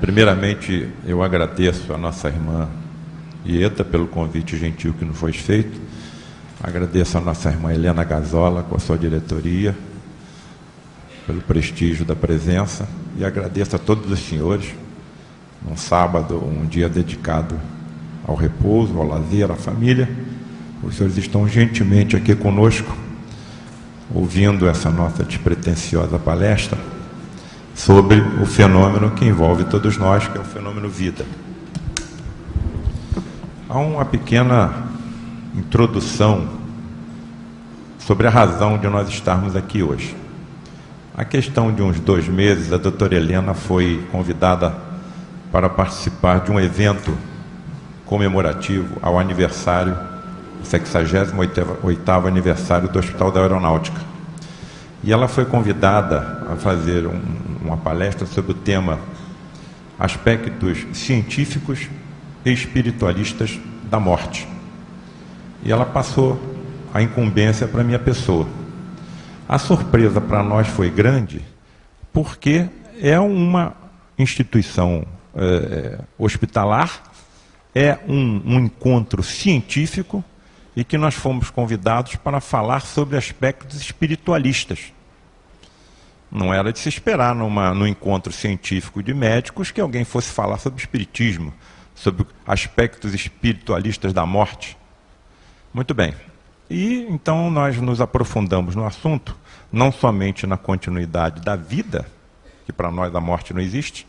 Primeiramente, eu agradeço a nossa irmã Ieta pelo convite gentil que nos foi feito. Agradeço a nossa irmã Helena Gazola com a sua diretoria, pelo prestígio da presença, e agradeço a todos os senhores, num sábado, um dia dedicado ao repouso, ao lazer, à família. Os senhores estão gentilmente aqui conosco, ouvindo essa nossa despretensiosa palestra sobre o fenômeno que envolve todos nós, que é o fenômeno vida. Há uma pequena introdução sobre a razão de nós estarmos aqui hoje. A questão de uns 2 meses, a doutora Helena foi convidada para participar de um evento comemorativo ao aniversário, 68º aniversário do Hospital da Aeronáutica. E ela foi convidada a fazer uma palestra sobre o tema aspectos científicos e espiritualistas da morte. E ela passou a incumbência para a minha pessoa. A surpresa para nós foi grande, porque é uma instituição hospitalar, é um encontro científico, e que nós fomos convidados para falar sobre aspectos espiritualistas. Não era de se esperar no encontro científico de médicos que alguém fosse falar sobre espiritismo, sobre aspectos espiritualistas da morte. Muito bem. E então nós nos aprofundamos no assunto, não somente na continuidade da vida, que para nós a morte não existe,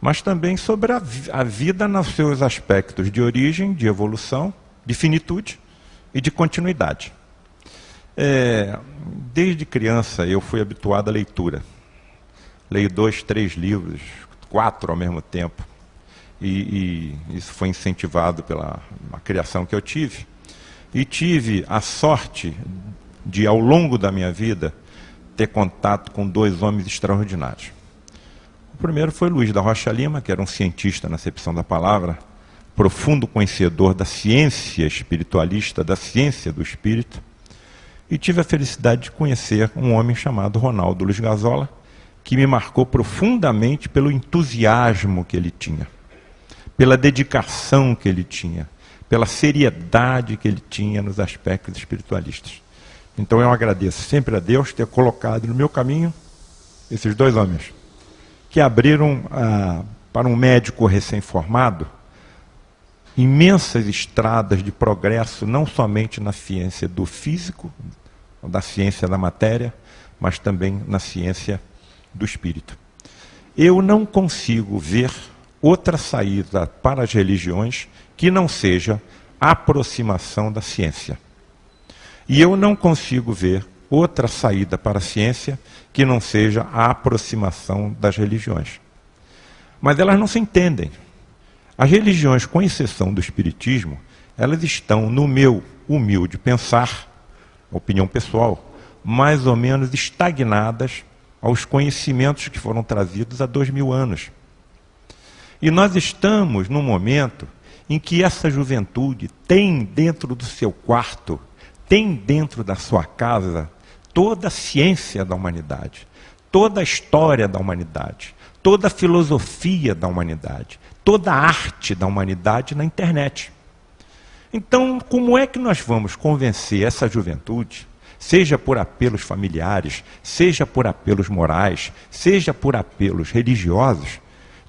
mas também sobre a vida nos seus aspectos de origem, de evolução, de finitude e de continuidade. Desde criança eu fui habituado à leitura. Leio 2, 3 livros, 4 ao mesmo tempo. E isso foi incentivado pela criação que eu tive. E tive a sorte de, ao longo da minha vida, ter contato com 2 homens extraordinários. O primeiro foi Luiz da Rocha Lima, que era um cientista na acepção da palavra, profundo conhecedor da ciência espiritualista, da ciência do espírito, e tive a felicidade de conhecer um homem chamado Ronaldo Luiz Gazola, que me marcou profundamente pelo entusiasmo que ele tinha, pela dedicação que ele tinha, pela seriedade que ele tinha nos aspectos espiritualistas. Então eu agradeço sempre a Deus ter colocado no meu caminho esses 2 homens, que abriram para um médico recém-formado imensas estradas de progresso, não somente na ciência do físico, da ciência da matéria, mas também na ciência do espírito. Eu não consigo ver outra saída para as religiões que não seja a aproximação da ciência. E eu não consigo ver outra saída para a ciência que não seja a aproximação das religiões. Mas elas não se entendem. As religiões, com exceção do espiritismo, elas estão, no meu humilde pensar, opinião pessoal, mais ou menos estagnadas aos conhecimentos que foram trazidos há 2000 anos. E nós estamos num momento em que essa juventude tem dentro do seu quarto, tem dentro da sua casa, toda a ciência da humanidade, toda a história da humanidade, toda a filosofia da humanidade, toda a arte da humanidade na internet. Então, como é que nós vamos convencer essa juventude, seja por apelos familiares, seja por apelos morais, seja por apelos religiosos,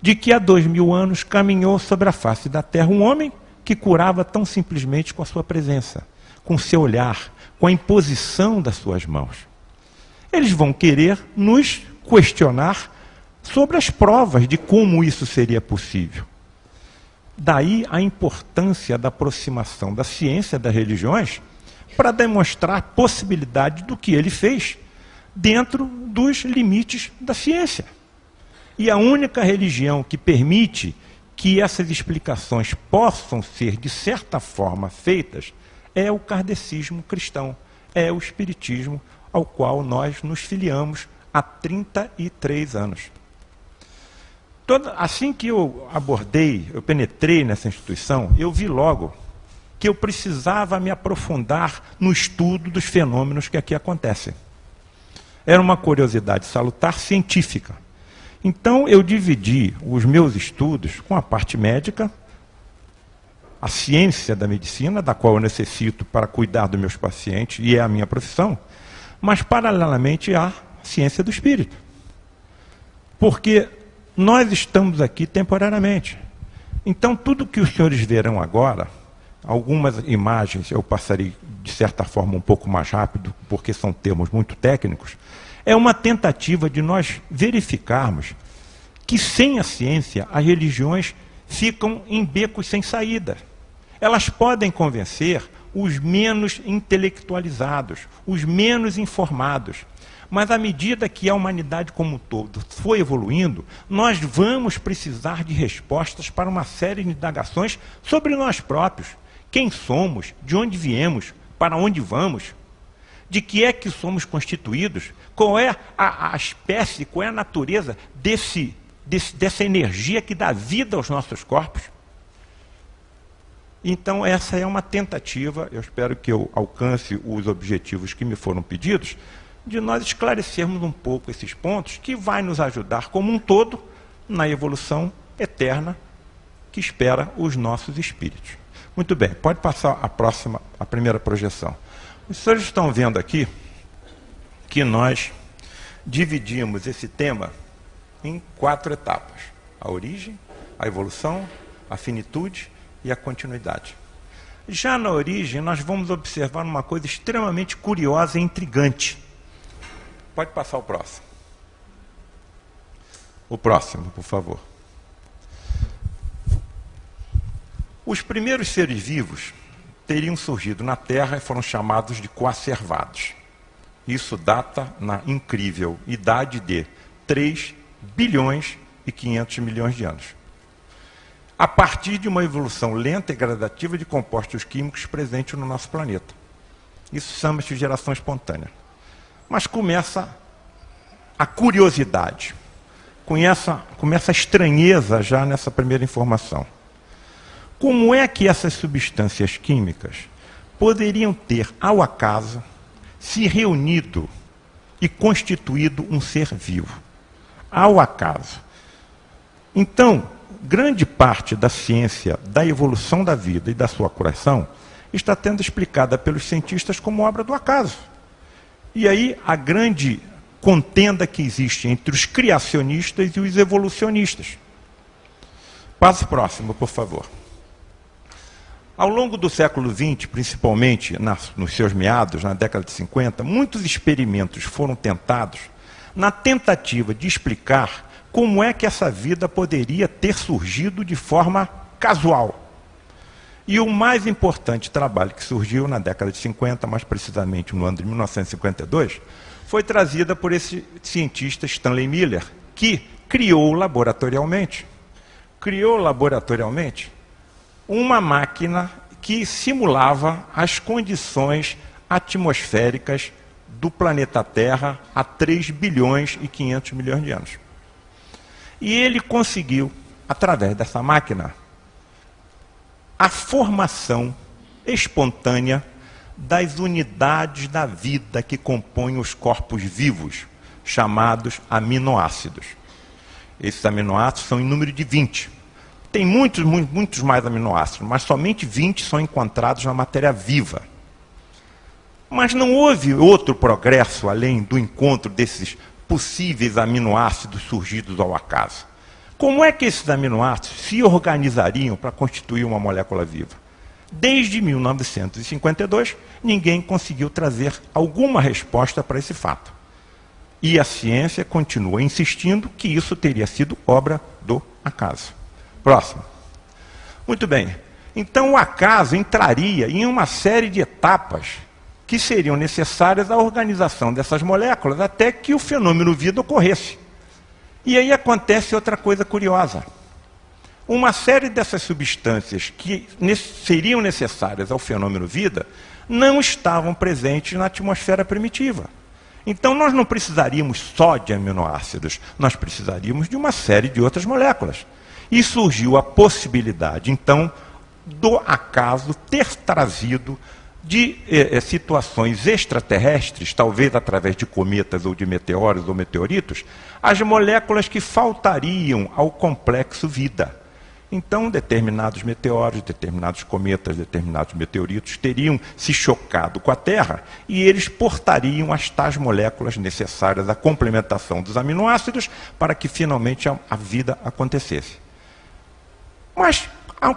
de que há 2000 anos caminhou sobre a face da terra um homem que curava tão simplesmente com a sua presença, com o seu olhar, com a imposição das suas mãos? Eles vão querer nos questionar sobre as provas de como isso seria possível. Daí a importância da aproximação da ciência das religiões para demonstrar a possibilidade do que ele fez dentro dos limites da ciência. E a única religião que permite que essas explicações possam ser, de certa forma, feitas é o kardecismo cristão, é o espiritismo ao qual nós nos filiamos há 33 anos. Assim que eu penetrei nessa instituição, eu vi logo que eu precisava me aprofundar no estudo dos fenômenos que aqui acontecem. Era uma curiosidade salutar científica. Então, eu dividi os meus estudos com a parte médica, a ciência da medicina, da qual eu necessito para cuidar dos meus pacientes, e é a minha profissão, mas, paralelamente, a ciência do espírito. Porque nós estamos aqui temporariamente. Então, tudo que os senhores verão agora, algumas imagens eu passarei, de certa forma, um pouco mais rápido, porque são termos muito técnicos, é uma tentativa de nós verificarmos que, sem a ciência, as religiões ficam em becos sem saída. Elas podem convencer os menos intelectualizados, os menos informados. Mas, à medida que a humanidade como um todo foi evoluindo, nós vamos precisar de respostas para uma série de indagações sobre nós próprios. Quem somos, de onde viemos, para onde vamos, de que é que somos constituídos, qual é a espécie, qual é a natureza dessa energia que dá vida aos nossos corpos. Então, essa é uma tentativa, eu espero que eu alcance os objetivos que me foram pedidos, de nós esclarecermos um pouco esses pontos, que vai nos ajudar como um todo na evolução eterna que espera os nossos espíritos. Muito bem, pode passar a primeira projeção. Os senhores estão vendo aqui que nós dividimos esse tema em 4 etapas: a origem, a evolução, a finitude e a continuidade. Já na origem, nós vamos observar uma coisa extremamente curiosa e intrigante. Pode passar o próximo. O próximo, por favor. Os primeiros seres vivos teriam surgido na Terra e foram chamados de coacervados. Isso data na incrível idade de 3 bilhões e 500 milhões de anos. A partir de uma evolução lenta e gradativa de compostos químicos presentes no nosso planeta. Isso chama-se geração espontânea. Mas começa a curiosidade, começa a estranheza já nessa primeira informação. Como é que essas substâncias químicas poderiam ter, ao acaso, se reunido e constituído um ser vivo? Ao acaso. Então, grande parte da ciência da evolução da vida e da sua criação está sendo explicada pelos cientistas como obra do acaso. E aí a grande contenda que existe entre os criacionistas e os evolucionistas. Passo próximo, por favor. Ao longo do século XX, principalmente nos seus meados, na década de 50, muitos experimentos foram tentados na tentativa de explicar como é que essa vida poderia ter surgido de forma casual. E o mais importante trabalho que surgiu na década de 50, mais precisamente no ano de 1952, foi trazida por esse cientista Stanley Miller, que criou laboratorialmente uma máquina que simulava as condições atmosféricas do planeta Terra há 3 bilhões e 500 milhões de anos. E ele conseguiu, através dessa máquina, a formação espontânea das unidades da vida que compõem os corpos vivos, chamados aminoácidos. Esses aminoácidos são em número de 20. Tem muitos mais aminoácidos, mas somente 20 são encontrados na matéria viva. Mas não houve outro progresso além do encontro desses possíveis aminoácidos surgidos ao acaso. Como é que esses aminoácidos se organizariam para constituir uma molécula viva? Desde 1952, ninguém conseguiu trazer alguma resposta para esse fato. E a ciência continua insistindo que isso teria sido obra do acaso. Próximo. Muito bem. Então o acaso entraria em uma série de etapas que seriam necessárias à organização dessas moléculas até que o fenômeno vida ocorresse. E aí acontece outra coisa curiosa. Uma série dessas substâncias que seriam necessárias ao fenômeno vida não estavam presentes na atmosfera primitiva. Então nós não precisaríamos só de aminoácidos, nós precisaríamos de uma série de outras moléculas. E surgiu a possibilidade, então, do acaso ter trazido de situações extraterrestres, talvez através de cometas ou de meteoros ou meteoritos, as moléculas que faltariam ao complexo vida. Então, determinados meteoros, determinados cometas, determinados meteoritos teriam se chocado com a Terra e eles portariam as tais moléculas necessárias à complementação dos aminoácidos para que finalmente a vida acontecesse. Mas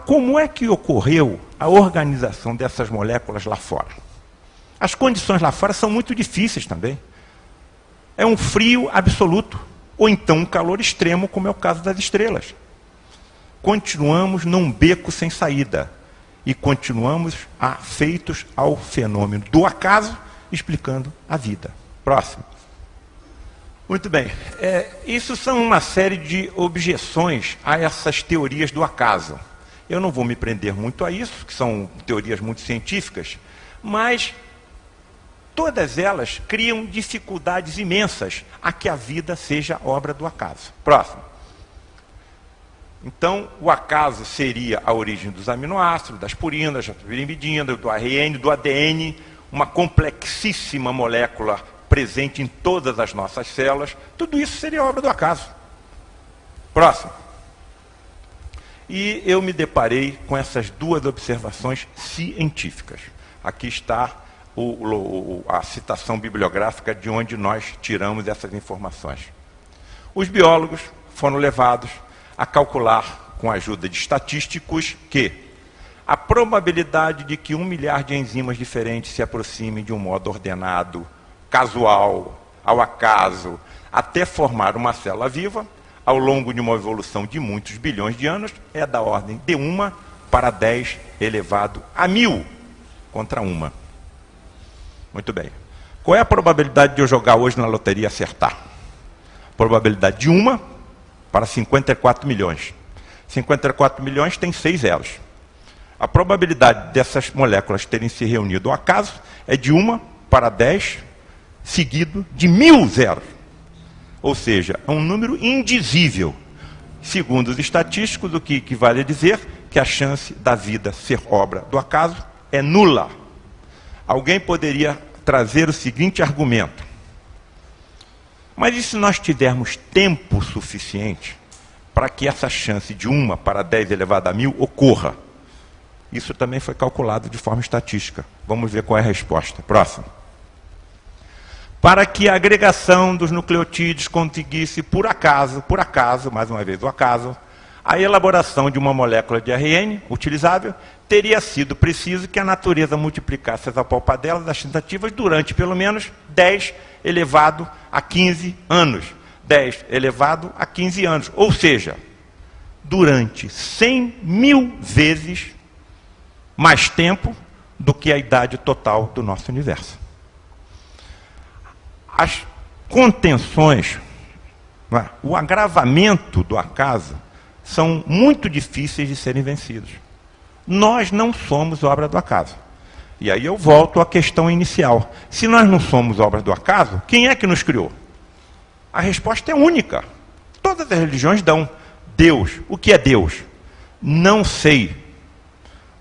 como é que ocorreu a organização dessas moléculas lá fora? As condições lá fora são muito difíceis também. É um frio absoluto, ou então um calor extremo, como é o caso das estrelas. Continuamos num beco sem saída e continuamos afeitos ao fenômeno do acaso, explicando a vida. Próximo. Muito bem. Isso são uma série de objeções a essas teorias do acaso. Eu não vou me prender muito a isso, que são teorias muito científicas, mas todas elas criam dificuldades imensas a que a vida seja obra do acaso. Próximo. Então, o acaso seria a origem dos aminoácidos, das purinas, da pirimidina, do ARN, do ADN, uma complexíssima molécula presente em todas as nossas células. Tudo isso seria obra do acaso. Próximo. E eu me deparei com essas duas observações científicas. Aqui está a citação bibliográfica de onde nós tiramos essas informações. Os biólogos foram levados a calcular, com a ajuda de estatísticos, que a probabilidade de que 1 milhar de enzimas diferentes se aproximem de um modo ordenado, casual, ao acaso, até formar uma célula viva, ao longo de uma evolução de muitos bilhões de anos, é da ordem de 1 para 10 elevado a 1000 contra 1. Muito bem. Qual é a probabilidade de eu jogar hoje na loteria e acertar? Probabilidade de 1 para 54 milhões. 54 milhões tem 6 zeros. A probabilidade dessas moléculas terem se reunido ao acaso é de 1 para 10, seguido de 1000 zeros. Ou seja, é um número indizível. Segundo os estatísticos, o que equivale a dizer que a chance da vida ser obra do acaso é nula. Alguém poderia trazer o seguinte argumento: mas e se nós tivermos tempo suficiente para que essa chance de 1 para 10 elevado a 1000 ocorra? Isso também foi calculado de forma estatística. Vamos ver qual é a resposta. Próximo. Para que a agregação dos nucleotídeos conseguisse, por acaso, mais uma vez o acaso, a elaboração de uma molécula de ARN utilizável, teria sido preciso que a natureza multiplicasse as apalpadelas das tentativas durante pelo menos 10 elevado a 15 anos. 10 elevado a 15 anos. Ou seja, durante 100.000 vezes mais tempo do que a idade total do nosso universo. As contenções, o agravamento do acaso, são muito difíceis de serem vencidos. Nós não somos obra do acaso. E aí eu volto à questão inicial. Se nós não somos obra do acaso, quem é que nos criou? A resposta é única. Todas as religiões dão. Deus. O que é Deus? Não sei.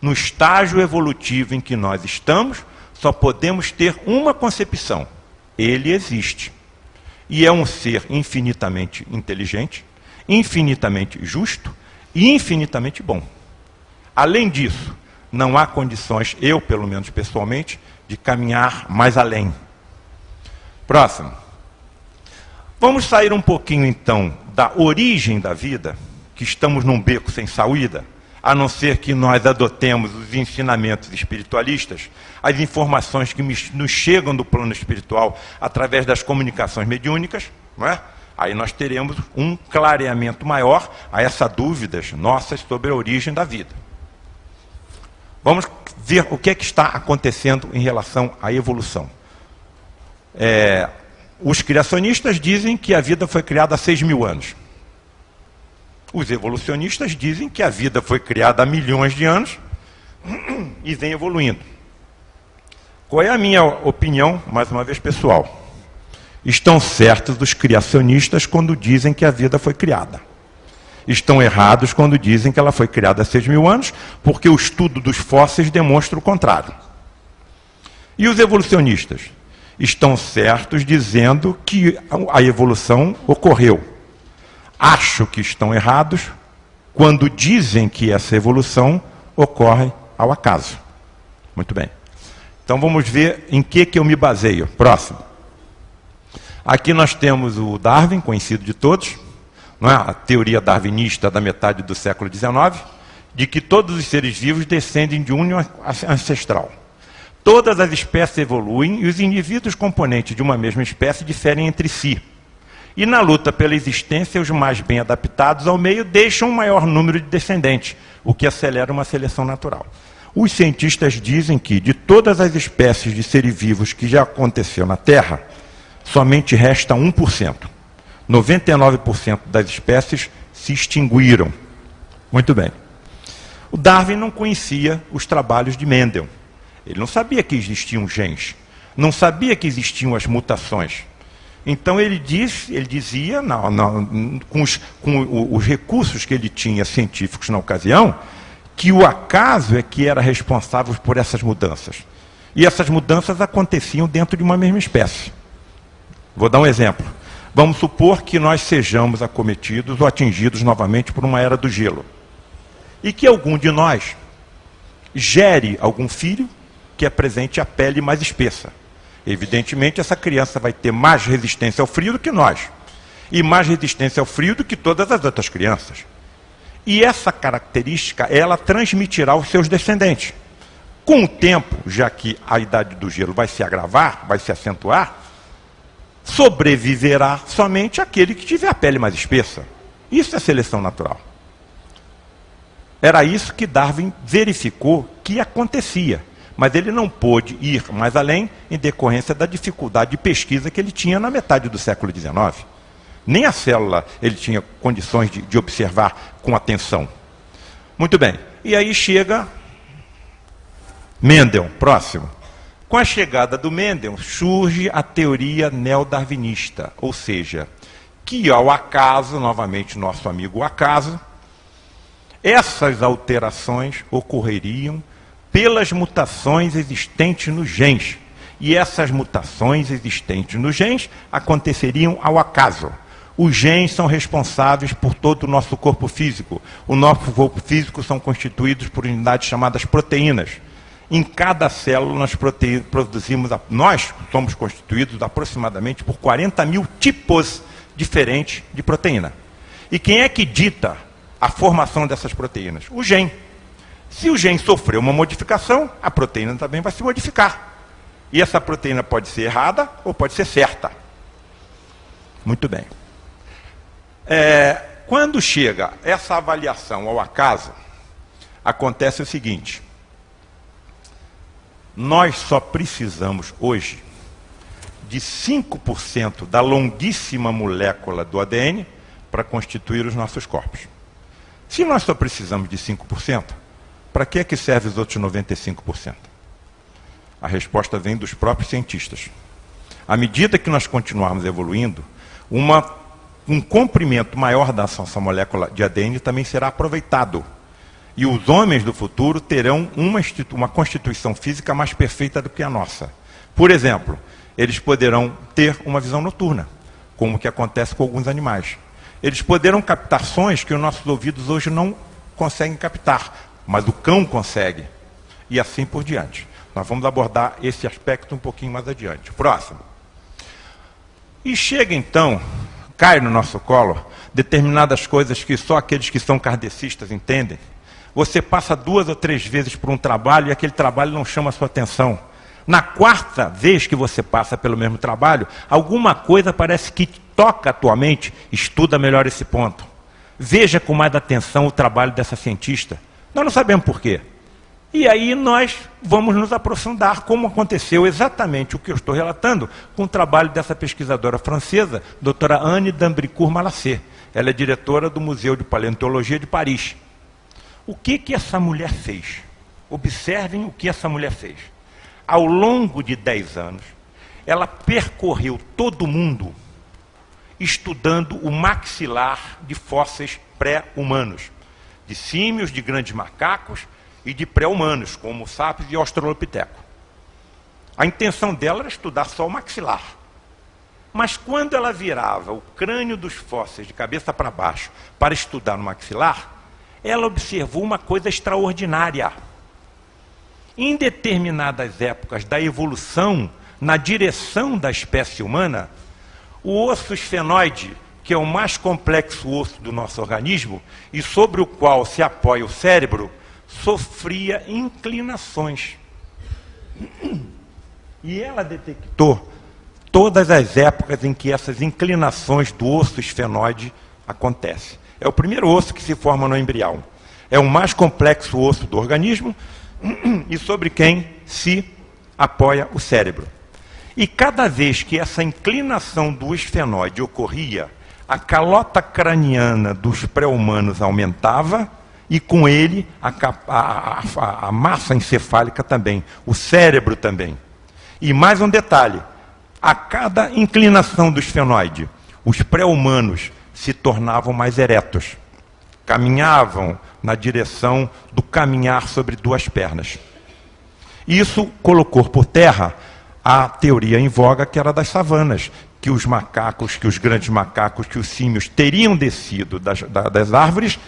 No estágio evolutivo em que nós estamos, só podemos ter uma concepção. Ele existe. E é um ser infinitamente inteligente, infinitamente justo e infinitamente bom. Além disso, não há condições, eu pelo menos pessoalmente, de caminhar mais além. Próximo. Vamos sair um pouquinho então da origem da vida, que estamos num beco sem saída, a não ser que nós adotemos os ensinamentos espiritualistas, as informações que nos chegam do plano espiritual através das comunicações mediúnicas, não é? Aí nós teremos um clareamento maior a essas dúvidas nossas sobre a origem da vida. Vamos ver o que é que está acontecendo em relação à evolução. Os criacionistas dizem que a vida foi criada há 6.000 anos. Os evolucionistas dizem que a vida foi criada há milhões de anos e vem evoluindo. Qual é a minha opinião, mais uma vez pessoal? Estão certos os criacionistas quando dizem que a vida foi criada. Estão errados quando dizem que ela foi criada há 6.000 anos, porque o estudo dos fósseis demonstra o contrário. E os evolucionistas estão certos dizendo que a evolução ocorreu. Acho que estão errados quando dizem que essa evolução ocorre ao acaso. Muito bem. Então vamos ver em que eu me baseio. Próximo. Aqui nós temos o Darwin, conhecido de todos, não é? A teoria darwinista da metade do século XIX, de que todos os seres vivos descendem de um ancestral. Todas as espécies evoluem e os indivíduos componentes de uma mesma espécie diferem entre si. E na luta pela existência, os mais bem adaptados ao meio deixam um maior número de descendentes, o que acelera uma seleção natural. Os cientistas dizem que, de todas as espécies de seres vivos que já aconteceu na Terra, somente resta 1%. 99% das espécies se extinguiram. Muito bem. O Darwin não conhecia os trabalhos de Mendel. Ele não sabia que existiam genes, não sabia que existiam as mutações. Então ele dizia, com os recursos que ele tinha científicos na ocasião, que o acaso é que era responsável por essas mudanças. E essas mudanças aconteciam dentro de uma mesma espécie. Vou dar um exemplo. Vamos supor que nós sejamos acometidos ou atingidos novamente por uma era do gelo. E que algum de nós gere algum filho que apresente a pele mais espessa. Evidentemente, essa criança vai ter mais resistência ao frio do que nós. E mais resistência ao frio do que todas as outras crianças. E essa característica, ela transmitirá aos seus descendentes. Com o tempo, já que a idade do gelo vai se agravar, vai se acentuar, sobreviverá somente aquele que tiver a pele mais espessa. Isso é seleção natural. Era isso que Darwin verificou que acontecia. Mas ele não pôde ir mais além em decorrência da dificuldade de pesquisa que ele tinha na metade do século XIX. Nem a célula ele tinha condições de observar com atenção. Muito bem. E aí chega Mendel, próximo. Com a chegada do Mendel, surge a teoria neodarwinista, ou seja, que ao acaso, novamente nosso amigo acaso, essas alterações ocorreriam pelas mutações existentes nos genes. E essas mutações existentes nos genes aconteceriam ao acaso. Os genes são responsáveis por todo o nosso corpo físico. O nosso corpo físico são constituídos por unidades chamadas proteínas. Em cada célula nós somos constituídos aproximadamente por 40 mil tipos diferentes de proteína. E quem é que dita a formação dessas proteínas? O gene. Se o gene sofrer uma modificação, a proteína também vai se modificar. E essa proteína pode ser errada ou pode ser certa. Muito bem. Quando chega essa avaliação ao acaso, acontece o seguinte. Nós só precisamos hoje de 5% da longuíssima molécula do ADN para constituir os nossos corpos. Se nós só precisamos de 5%, para que é que serve os outros 95%? A resposta vem dos próprios cientistas. À medida que nós continuarmos evoluindo, um comprimento maior da nossa molécula de ADN também será aproveitado. E os homens do futuro terão uma constituição física mais perfeita do que a nossa. Por exemplo, eles poderão ter uma visão noturna, como que acontece com alguns animais. Eles poderão captar sons que os nossos ouvidos hoje não conseguem captar, mas o cão consegue. E assim por diante. Nós vamos abordar esse aspecto um pouquinho mais adiante. Próximo. E chega então, cai no nosso colo, determinadas coisas que só aqueles que são kardecistas entendem. Você passa 2 ou 3 vezes por um trabalho e aquele trabalho não chama a sua atenção. Na 4ª vez que você passa pelo mesmo trabalho, alguma coisa parece que toca a tua mente. Estuda melhor esse ponto. Veja com mais atenção o trabalho dessa cientista. Nós não sabemos por quê. E aí nós vamos nos aprofundar, como aconteceu exatamente o que eu estou relatando, com o trabalho dessa pesquisadora francesa, doutora Anne d'Ambricourt-Malassez. Ela é diretora do Museu de Paleontologia de Paris. O que essa mulher fez? Observem o que essa mulher fez. Ao longo de 10 anos, ela percorreu todo o mundo estudando o maxilar de fósseis pré-humanos, de símios, de grandes macacos e de pré-humanos, como Sapiens e Australopiteco. A intenção dela era estudar só o maxilar. Mas quando ela virava o crânio dos fósseis de cabeça para baixo para estudar o maxilar, ela observou uma coisa extraordinária. Em determinadas épocas da evolução, na direção da espécie humana, o osso esfenoide, que é o mais complexo osso do nosso organismo e sobre o qual se apoia o cérebro, sofria inclinações. E ela detectou todas as épocas em que essas inclinações do osso esfenoide acontecem. É o primeiro osso que se forma no embrião. É o mais complexo osso do organismo e sobre quem se apoia o cérebro. E cada vez que essa inclinação do esfenoide ocorria, a calota craniana dos pré-humanos aumentava e com ele a massa encefálica também, o cérebro também. E mais um detalhe, a cada inclinação do esfenoide, os pré-humanos se tornavam mais eretos, caminhavam na direção do caminhar sobre duas pernas. Isso colocou por terra a teoria em voga que era das savanas, que os macacos, que os grandes macacos, que os símios teriam descido das árvores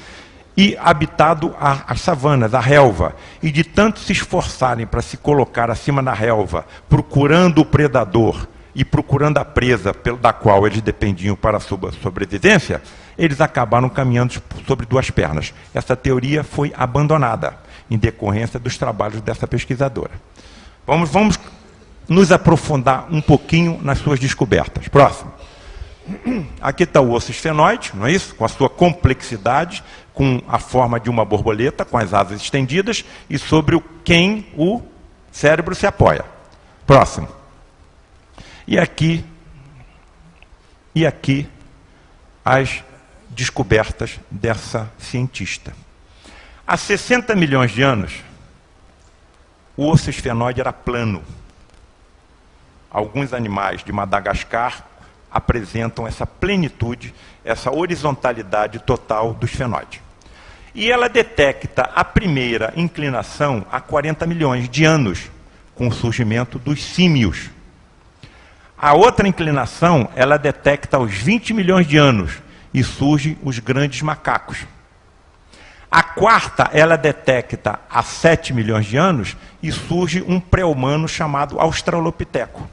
e habitado as savanas, a relva, e de tanto se esforçarem para se colocar acima da relva, procurando o predador e procurando a presa da qual eles dependiam para a sua sobrevivência, eles acabaram caminhando sobre duas pernas. Essa teoria foi abandonada em decorrência dos trabalhos dessa pesquisadora. Vamos nos aprofundar um pouquinho nas suas descobertas. Próximo. Aqui está o osso esfenoide, não é isso? Com a sua complexidade, com a forma de uma borboleta, com as asas estendidas, e sobre quem o cérebro se apoia. Próximo. E aqui as descobertas dessa cientista. Há 60 milhões de anos, o osso esfenoide era plano. Alguns animais de Madagascar apresentam essa plenitude, essa horizontalidade total do esfenoide. E ela detecta a primeira inclinação há 40 milhões de anos, com o surgimento dos símios. A outra inclinação, ela detecta aos 20 milhões de anos, e surgem os grandes macacos. A quarta, ela detecta há 7 milhões de anos, e surge um pré-humano chamado Australopiteco.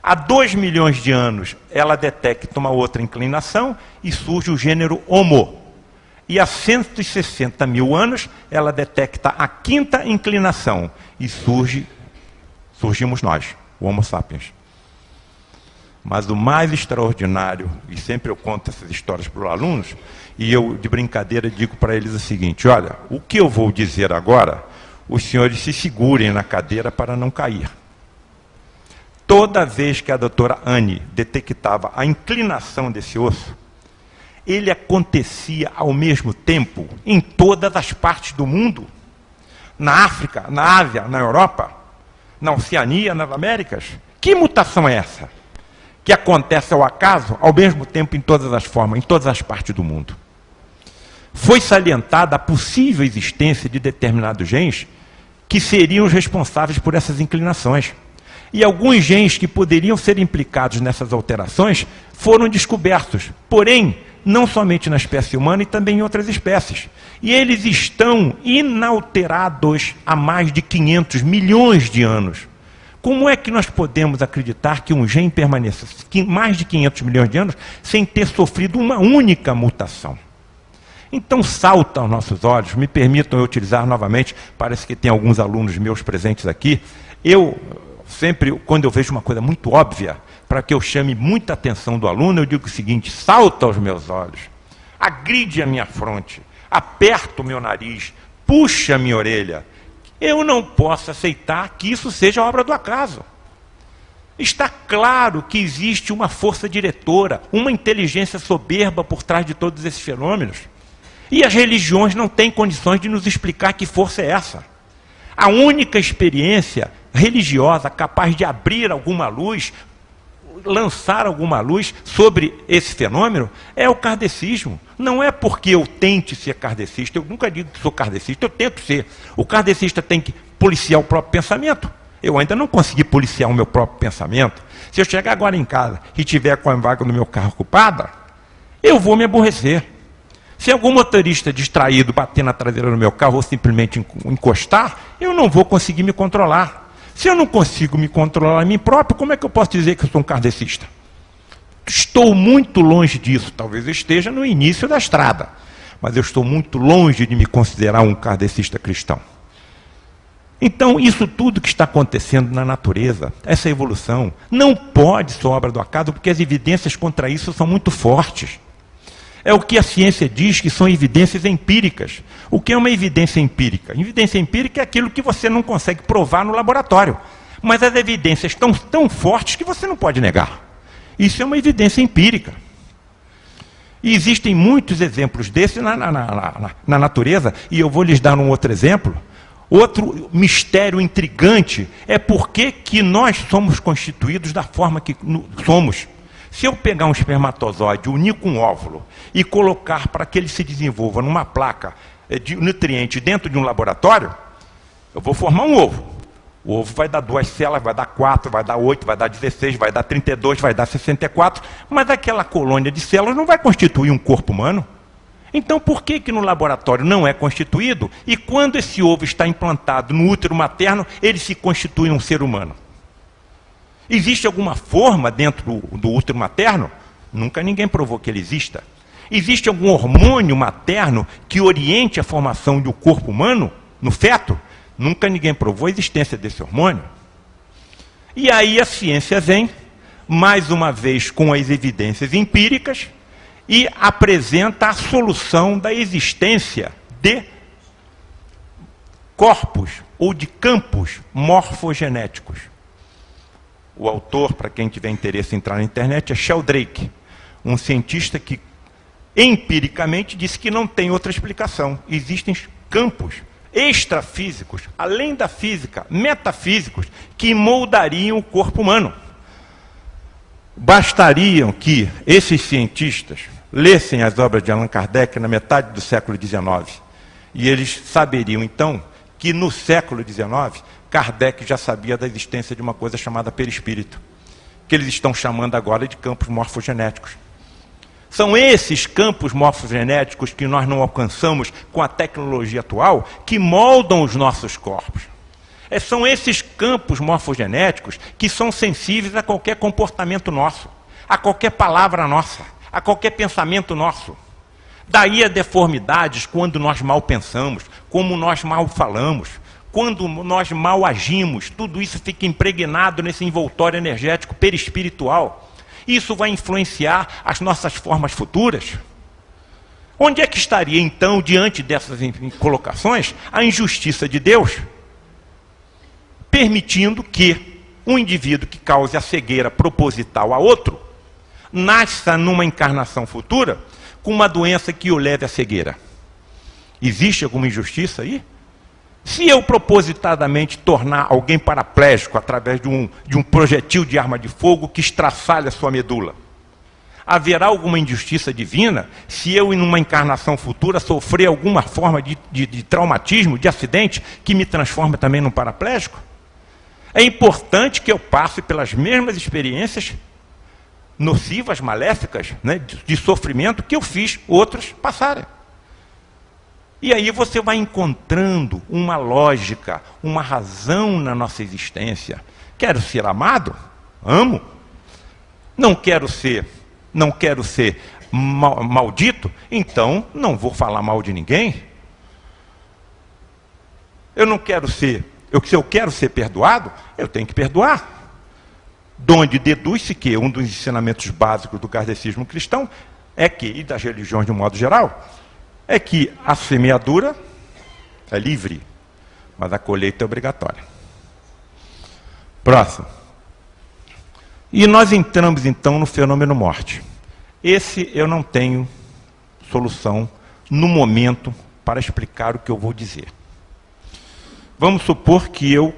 Há 2 milhões de anos, ela detecta uma outra inclinação, e surge o gênero Homo. E há 160 mil anos, ela detecta a quinta inclinação, e surgimos nós, o Homo sapiens. Mas o mais extraordinário, e sempre eu conto essas histórias para os alunos, e eu, de brincadeira, digo para eles o seguinte: olha, o que eu vou dizer agora, os senhores se segurem na cadeira para não cair. Toda vez que a doutora Anne detectava a inclinação desse osso, ele acontecia ao mesmo tempo em todas as partes do mundo. Na África, na Ásia, na Europa, na Oceania, nas Américas. Que mutação é essa? Que acontece ao acaso, ao mesmo tempo em todas as formas, em todas as partes do mundo. Foi salientada a possível existência de determinados genes que seriam os responsáveis por essas inclinações. E alguns genes que poderiam ser implicados nessas alterações foram descobertos, porém, não somente na espécie humana e também em outras espécies. E eles estão inalterados há mais de 500 milhões de anos. Como é que nós podemos acreditar que um gene permaneça mais de 500 milhões de anos sem ter sofrido uma única mutação? Então salta aos nossos olhos, me permitam eu utilizar novamente, parece que tem alguns alunos meus presentes aqui, eu sempre, quando eu vejo uma coisa muito óbvia, para que eu chame muita atenção do aluno, eu digo o seguinte: salta aos meus olhos, agride a minha fronte, aperta o meu nariz, puxa a minha orelha. Eu não posso aceitar que isso seja obra do acaso. Está claro que existe uma força diretora, uma inteligência soberba por trás de todos esses fenômenos. E as religiões não têm condições de nos explicar que força é essa. A única experiência religiosa capaz de abrir alguma luz, lançar alguma luz sobre esse fenômeno, é o kardecismo. Não é porque eu tente ser kardecista, eu nunca digo que sou kardecista, eu tento ser. O kardecista tem que policiar o próprio pensamento. Eu ainda não consegui policiar o meu próprio pensamento. Se eu chegar agora em casa e tiver com a vaga do meu carro ocupada, eu vou me aborrecer. Se algum motorista distraído bater na traseira do meu carro ou simplesmente encostar, eu não vou conseguir me controlar. Se eu não consigo me controlar a mim próprio, como é que eu posso dizer que eu sou um kardecista? Estou muito longe disso. Talvez eu esteja no início da estrada, mas eu estou muito longe de me considerar um kardecista cristão. Então, isso tudo que está acontecendo na natureza, essa evolução, não pode ser obra do acaso, porque as evidências contra isso são muito fortes. É o que a ciência diz que são evidências empíricas. O que é uma evidência empírica? Evidência empírica é aquilo que você não consegue provar no laboratório. Mas as evidências estão tão fortes que você não pode negar. Isso é uma evidência empírica. E existem muitos exemplos desses na natureza, e eu vou lhes dar um outro exemplo. Outro mistério intrigante é por que nós somos constituídos da forma que somos. Se eu pegar um espermatozoide, unir com um óvulo e colocar para que ele se desenvolva numa placa de nutriente dentro de um laboratório, eu vou formar um ovo. O ovo vai dar 2 células, vai dar 4, vai dar 8, vai dar 16, vai dar 32, vai dar 64, mas aquela colônia de células não vai constituir um corpo humano. Então, por que no laboratório não é constituído e quando esse ovo está implantado no útero materno, ele se constitui um ser humano? Existe alguma forma dentro do útero materno? Nunca ninguém provou que ele exista. Existe algum hormônio materno que oriente a formação de um corpo humano no feto? Nunca ninguém provou a existência desse hormônio. E aí a ciência vem, mais uma vez com as evidências empíricas, e apresenta a solução da existência de corpos ou de campos morfogenéticos. O autor, para quem tiver interesse em entrar na internet, é Sheldrake, um cientista que empiricamente disse que não tem outra explicação. Existem campos extrafísicos, além da física, metafísicos, que moldariam o corpo humano. Bastariam que esses cientistas lessem as obras de Allan Kardec na metade do século XIX, e eles saberiam, então, que no século XIX, Kardec já sabia da existência de uma coisa chamada perispírito, que eles estão chamando agora de campos morfogenéticos. São esses campos morfogenéticos que nós não alcançamos com a tecnologia atual, que moldam os nossos corpos. São esses campos morfogenéticos que são sensíveis a qualquer comportamento nosso, a qualquer palavra nossa, a qualquer pensamento nosso. Daí as deformidades quando nós mal pensamos, como nós mal falamos, quando nós mal agimos, tudo isso fica impregnado nesse envoltório energético perispiritual. Isso vai influenciar as nossas formas futuras. Onde é que estaria, então, diante dessas colocações, a injustiça de Deus, permitindo que um indivíduo que cause a cegueira proposital a outro, nasça numa encarnação futura com uma doença que o leve à cegueira? Existe alguma injustiça aí? Se eu propositadamente tornar alguém paraplégico através de um projetil de arma de fogo que estraçalha sua medula, haverá alguma injustiça divina se eu, em uma encarnação futura, sofrer alguma forma de traumatismo, de acidente, que me transforma também num paraplégico? É importante que eu passe pelas mesmas experiências nocivas, maléficas, né, de sofrimento que eu fiz outros passarem. E aí você vai encontrando uma lógica, uma razão na nossa existência. Quero ser amado? Amo. Não quero ser maldito? Então não vou falar mal de ninguém. Se eu quero ser perdoado, eu tenho que perdoar. De onde deduz-se que um dos ensinamentos básicos do kardecismo cristão é que, e das religiões de um modo geral, é que a semeadura é livre, mas a colheita é obrigatória. Próximo. E nós entramos então no fenômeno morte. Esse eu não tenho solução no momento para explicar o que eu vou dizer. Vamos supor que eu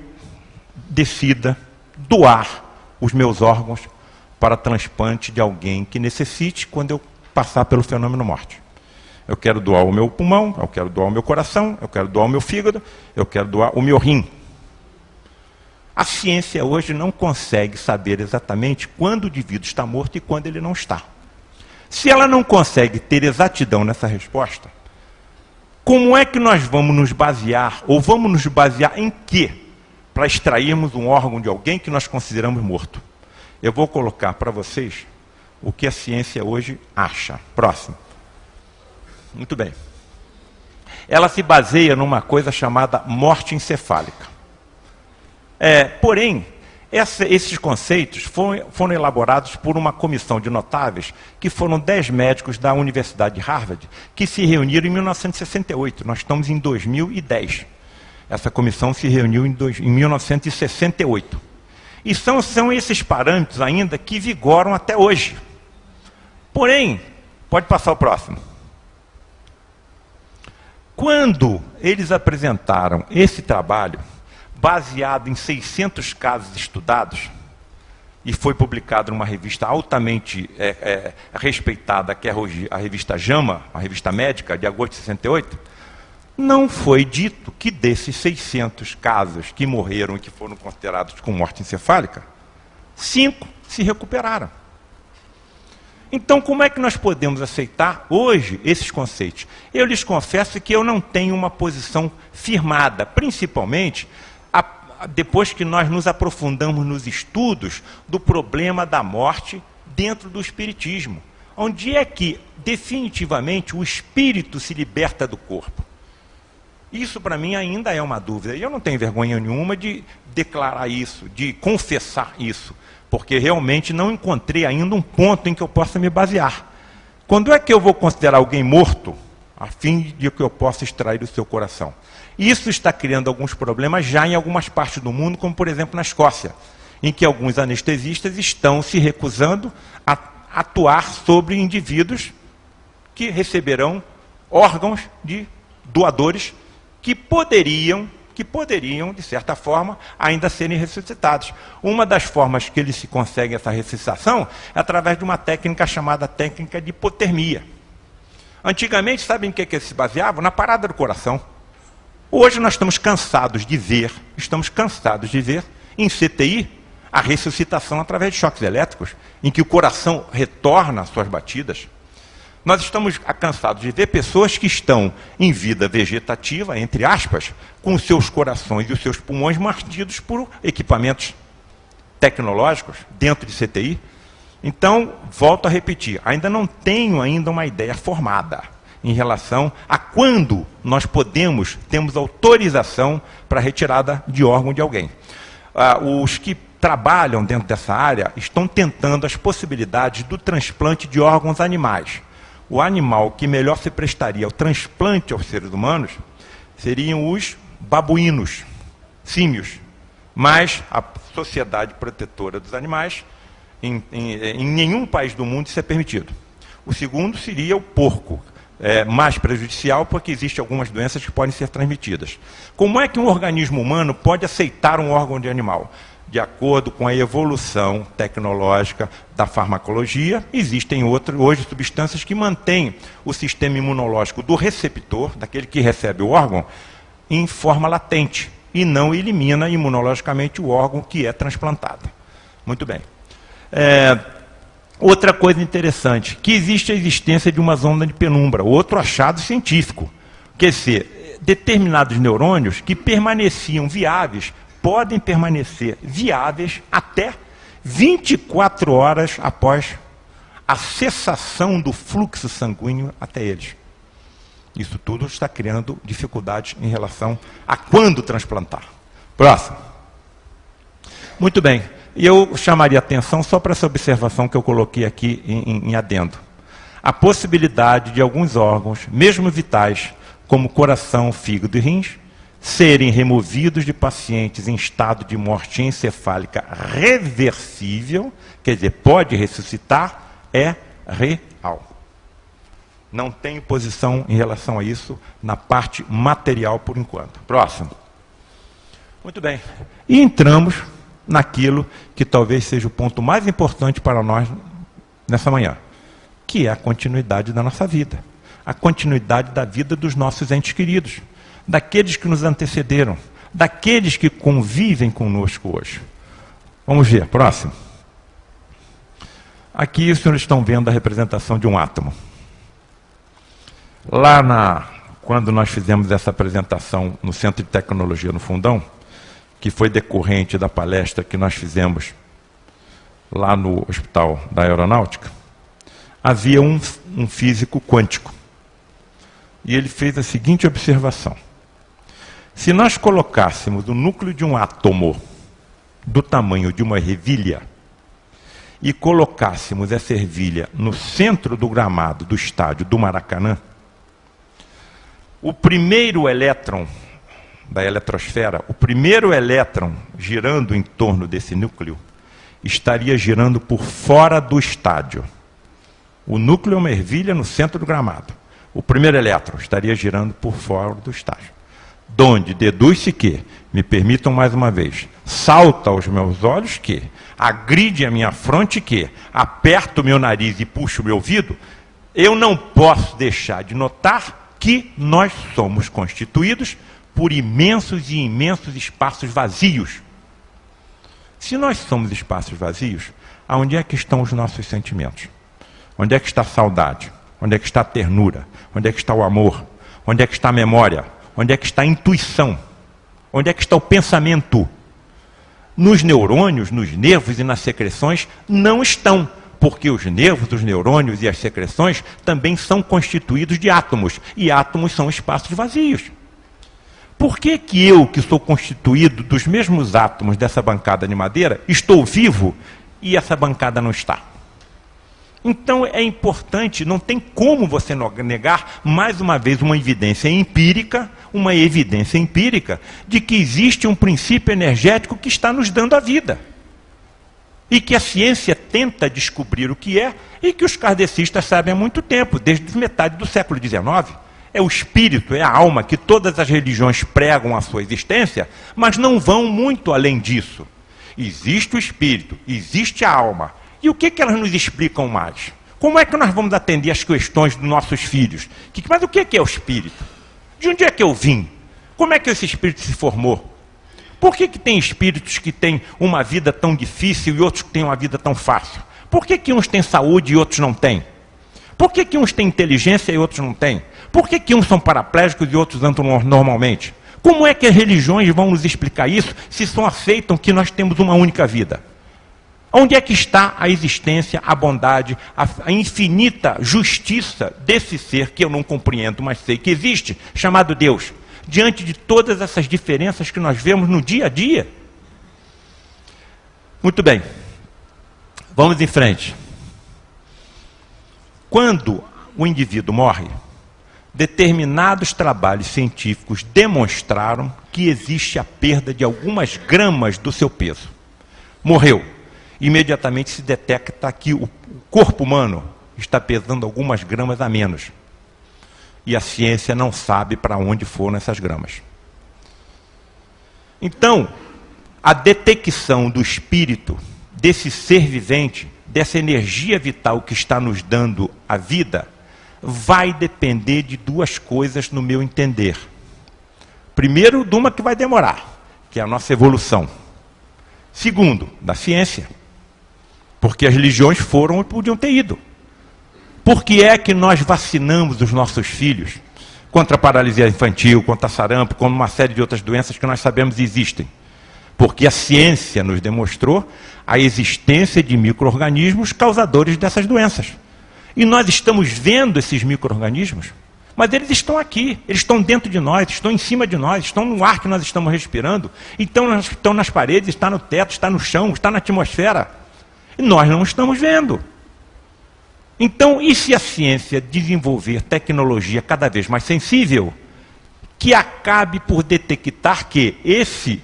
decida doar os meus órgãos para transplante de alguém que necessite quando eu passar pelo fenômeno morte. Eu quero doar o meu pulmão, eu quero doar o meu coração, eu quero doar o meu fígado, eu quero doar o meu rim. A ciência hoje não consegue saber exatamente quando o indivíduo está morto e quando ele não está. Se ela não consegue ter exatidão nessa resposta, como é que nós vamos nos basear, ou vamos nos basear em quê, para extrairmos um órgão de alguém que nós consideramos morto? Eu vou colocar para vocês o que a ciência hoje acha. Próximo. Muito bem. Ela se baseia numa coisa chamada morte encefálica. Porém, esses conceitos foram elaborados por uma comissão de notáveis, que foram 10 médicos da Universidade de Harvard, que se reuniram em 1968. Nós estamos em 2010. Essa comissão se reuniu em 1968. E são esses parâmetros ainda que vigoram até hoje. Porém, pode passar o próximo. Quando eles apresentaram esse trabalho, baseado em 600 casos estudados, e foi publicado numa revista altamente respeitada, que é a revista JAMA, a revista médica, de agosto de 68, não foi dito que desses 600 casos que morreram e que foram considerados com morte encefálica, 5 se recuperaram. Então, como é que nós podemos aceitar hoje esses conceitos? Eu lhes confesso que eu não tenho uma posição firmada, principalmente depois que nós nos aprofundamos nos estudos do problema da morte dentro do espiritismo. Onde é que, definitivamente, o espírito se liberta do corpo? Isso, para mim, ainda é uma dúvida. E eu não tenho vergonha nenhuma de declarar isso, de confessar isso, porque realmente não encontrei ainda um ponto em que eu possa me basear. Quando é que eu vou considerar alguém morto, a fim de que eu possa extrair do seu coração? Isso está criando alguns problemas já em algumas partes do mundo, como por exemplo na Escócia, em que alguns anestesistas estão se recusando a atuar sobre indivíduos que receberão órgãos de doadores que poderiam, de certa forma, ainda serem ressuscitados. Uma das formas que eles se conseguem essa ressuscitação é através de uma técnica chamada técnica de hipotermia. Antigamente, sabem em que eles se baseavam? Na parada do coração. Hoje nós estamos cansados de ver em CTI a ressuscitação através de choques elétricos, em que o coração retorna às suas batidas. Nós estamos cansados de ver pessoas que estão em vida vegetativa, entre aspas, com os seus corações e os seus pulmões mantidos por equipamentos tecnológicos dentro de CTI. Então, volto a repetir, ainda não tenho uma ideia formada em relação a quando nós temos autorização para a retirada de órgão de alguém. Os que trabalham dentro dessa área estão tentando as possibilidades do transplante de órgãos animais. O animal que melhor se prestaria ao transplante aos seres humanos seriam os babuínos, símios. Mas a Sociedade Protetora dos Animais, em nenhum país do mundo isso é permitido. O segundo seria o porco, mais prejudicial porque existem algumas doenças que podem ser transmitidas. Como é que um organismo humano pode aceitar um órgão de animal? De acordo com a evolução tecnológica da farmacologia, existem hoje substâncias que mantêm o sistema imunológico do receptor, daquele que recebe o órgão, em forma latente, e não elimina imunologicamente o órgão que é transplantado. Muito bem. Outra coisa interessante, que existe a existência de uma zona de penumbra, outro achado científico. Quer dizer, determinados neurônios que permaneciam viáveis, podem permanecer viáveis até 24 horas após a cessação do fluxo sanguíneo até eles. Isso tudo está criando dificuldades em relação a quando transplantar. Próximo. Muito bem. Eu chamaria atenção só para essa observação que eu coloquei aqui em adendo. A possibilidade de alguns órgãos, mesmo vitais, como coração, fígado e rins, serem removidos de pacientes em estado de morte encefálica reversível, quer dizer, pode ressuscitar, é real. Não tenho posição em relação a isso na parte material por enquanto. Próximo. Muito bem. E entramos naquilo que talvez seja o ponto mais importante para nós nessa manhã, que é a continuidade da nossa vida. A continuidade da vida dos nossos entes queridos, daqueles que nos antecederam, daqueles que convivem conosco hoje. Vamos ver, próximo. Aqui os senhores estão vendo a representação de um átomo. Quando nós fizemos essa apresentação no Centro de Tecnologia no Fundão, que foi decorrente da palestra que nós fizemos lá no Hospital da Aeronáutica, havia um físico quântico. E ele fez a seguinte observação. Se nós colocássemos o núcleo de um átomo do tamanho de uma ervilha e colocássemos essa ervilha no centro do gramado do estádio do Maracanã, o primeiro elétron da eletrosfera, o primeiro elétron girando em torno desse núcleo, estaria girando por fora do estádio. O núcleo é uma ervilha no centro do gramado. O primeiro elétron estaria girando por fora do estádio. Donde deduz-se que, me permitam mais uma vez, salta aos meus olhos que, agride a minha fronte que, aperta o meu nariz e puxa o meu ouvido, eu não posso deixar de notar que nós somos constituídos por imensos e imensos espaços vazios. Se nós somos espaços vazios, aonde é que estão os nossos sentimentos? Onde é que está a saudade? Onde é que está a ternura? Onde é que está o amor? Onde é que está a memória? Onde é que está a intuição? Onde é que está o pensamento? Nos neurônios, nos nervos e nas secreções não estão, porque os nervos, os neurônios e as secreções também são constituídos de átomos, e átomos são espaços vazios. Por que que eu, que sou constituído dos mesmos átomos dessa bancada de madeira, estou vivo e essa bancada não está? Então é importante, não tem como você negar, mais uma vez, uma evidência empírica de que existe um princípio energético que está nos dando a vida. E que a ciência tenta descobrir o que é, e que os kardecistas sabem há muito tempo, desde metade do século XIX. É o espírito, é a alma, que todas as religiões pregam a sua existência, mas não vão muito além disso. Existe o espírito, existe a alma. E o que elas nos explicam mais? Como é que nós vamos atender às questões dos nossos filhos? Mas o que é o espírito? De onde é que eu vim? Como é que esse espírito se formou? Por que tem espíritos que têm uma vida tão difícil e outros que têm uma vida tão fácil? Por que uns têm saúde e outros não têm? Por que uns têm inteligência e outros não têm? Por que uns são paraplégicos e outros andam normalmente? Como é que as religiões vão nos explicar isso se só aceitam que nós temos uma única vida? Onde é que está a existência, a bondade, a infinita justiça desse ser que eu não compreendo, mas sei que existe, chamado Deus, diante de todas essas diferenças que nós vemos no dia a dia? Muito bem, vamos em frente. Quando o indivíduo morre, determinados trabalhos científicos demonstraram que existe a perda de algumas gramas do seu peso. Morreu. Imediatamente se detecta que o corpo humano está pesando algumas gramas a menos. E a ciência não sabe para onde foram essas gramas. Então, a detecção do espírito, desse ser vivente, dessa energia vital que está nos dando a vida, vai depender de duas coisas no meu entender. Primeiro, de uma que vai demorar, que é a nossa evolução. Segundo, da ciência. Porque as religiões foram e podiam ter ido. Por que é que nós vacinamos os nossos filhos contra a paralisia infantil, contra sarampo, contra uma série de outras doenças que nós sabemos existem? Porque a ciência nos demonstrou a existência de micro-organismos causadores dessas doenças. E nós estamos vendo esses micro-organismos, mas eles estão aqui, eles estão dentro de nós, estão em cima de nós, estão no ar que nós estamos respirando, então estão nas paredes, está no teto, está no chão, está na atmosfera. E nós não estamos vendo. Então, e se a ciência desenvolver tecnologia cada vez mais sensível, que acabe por detectar que esse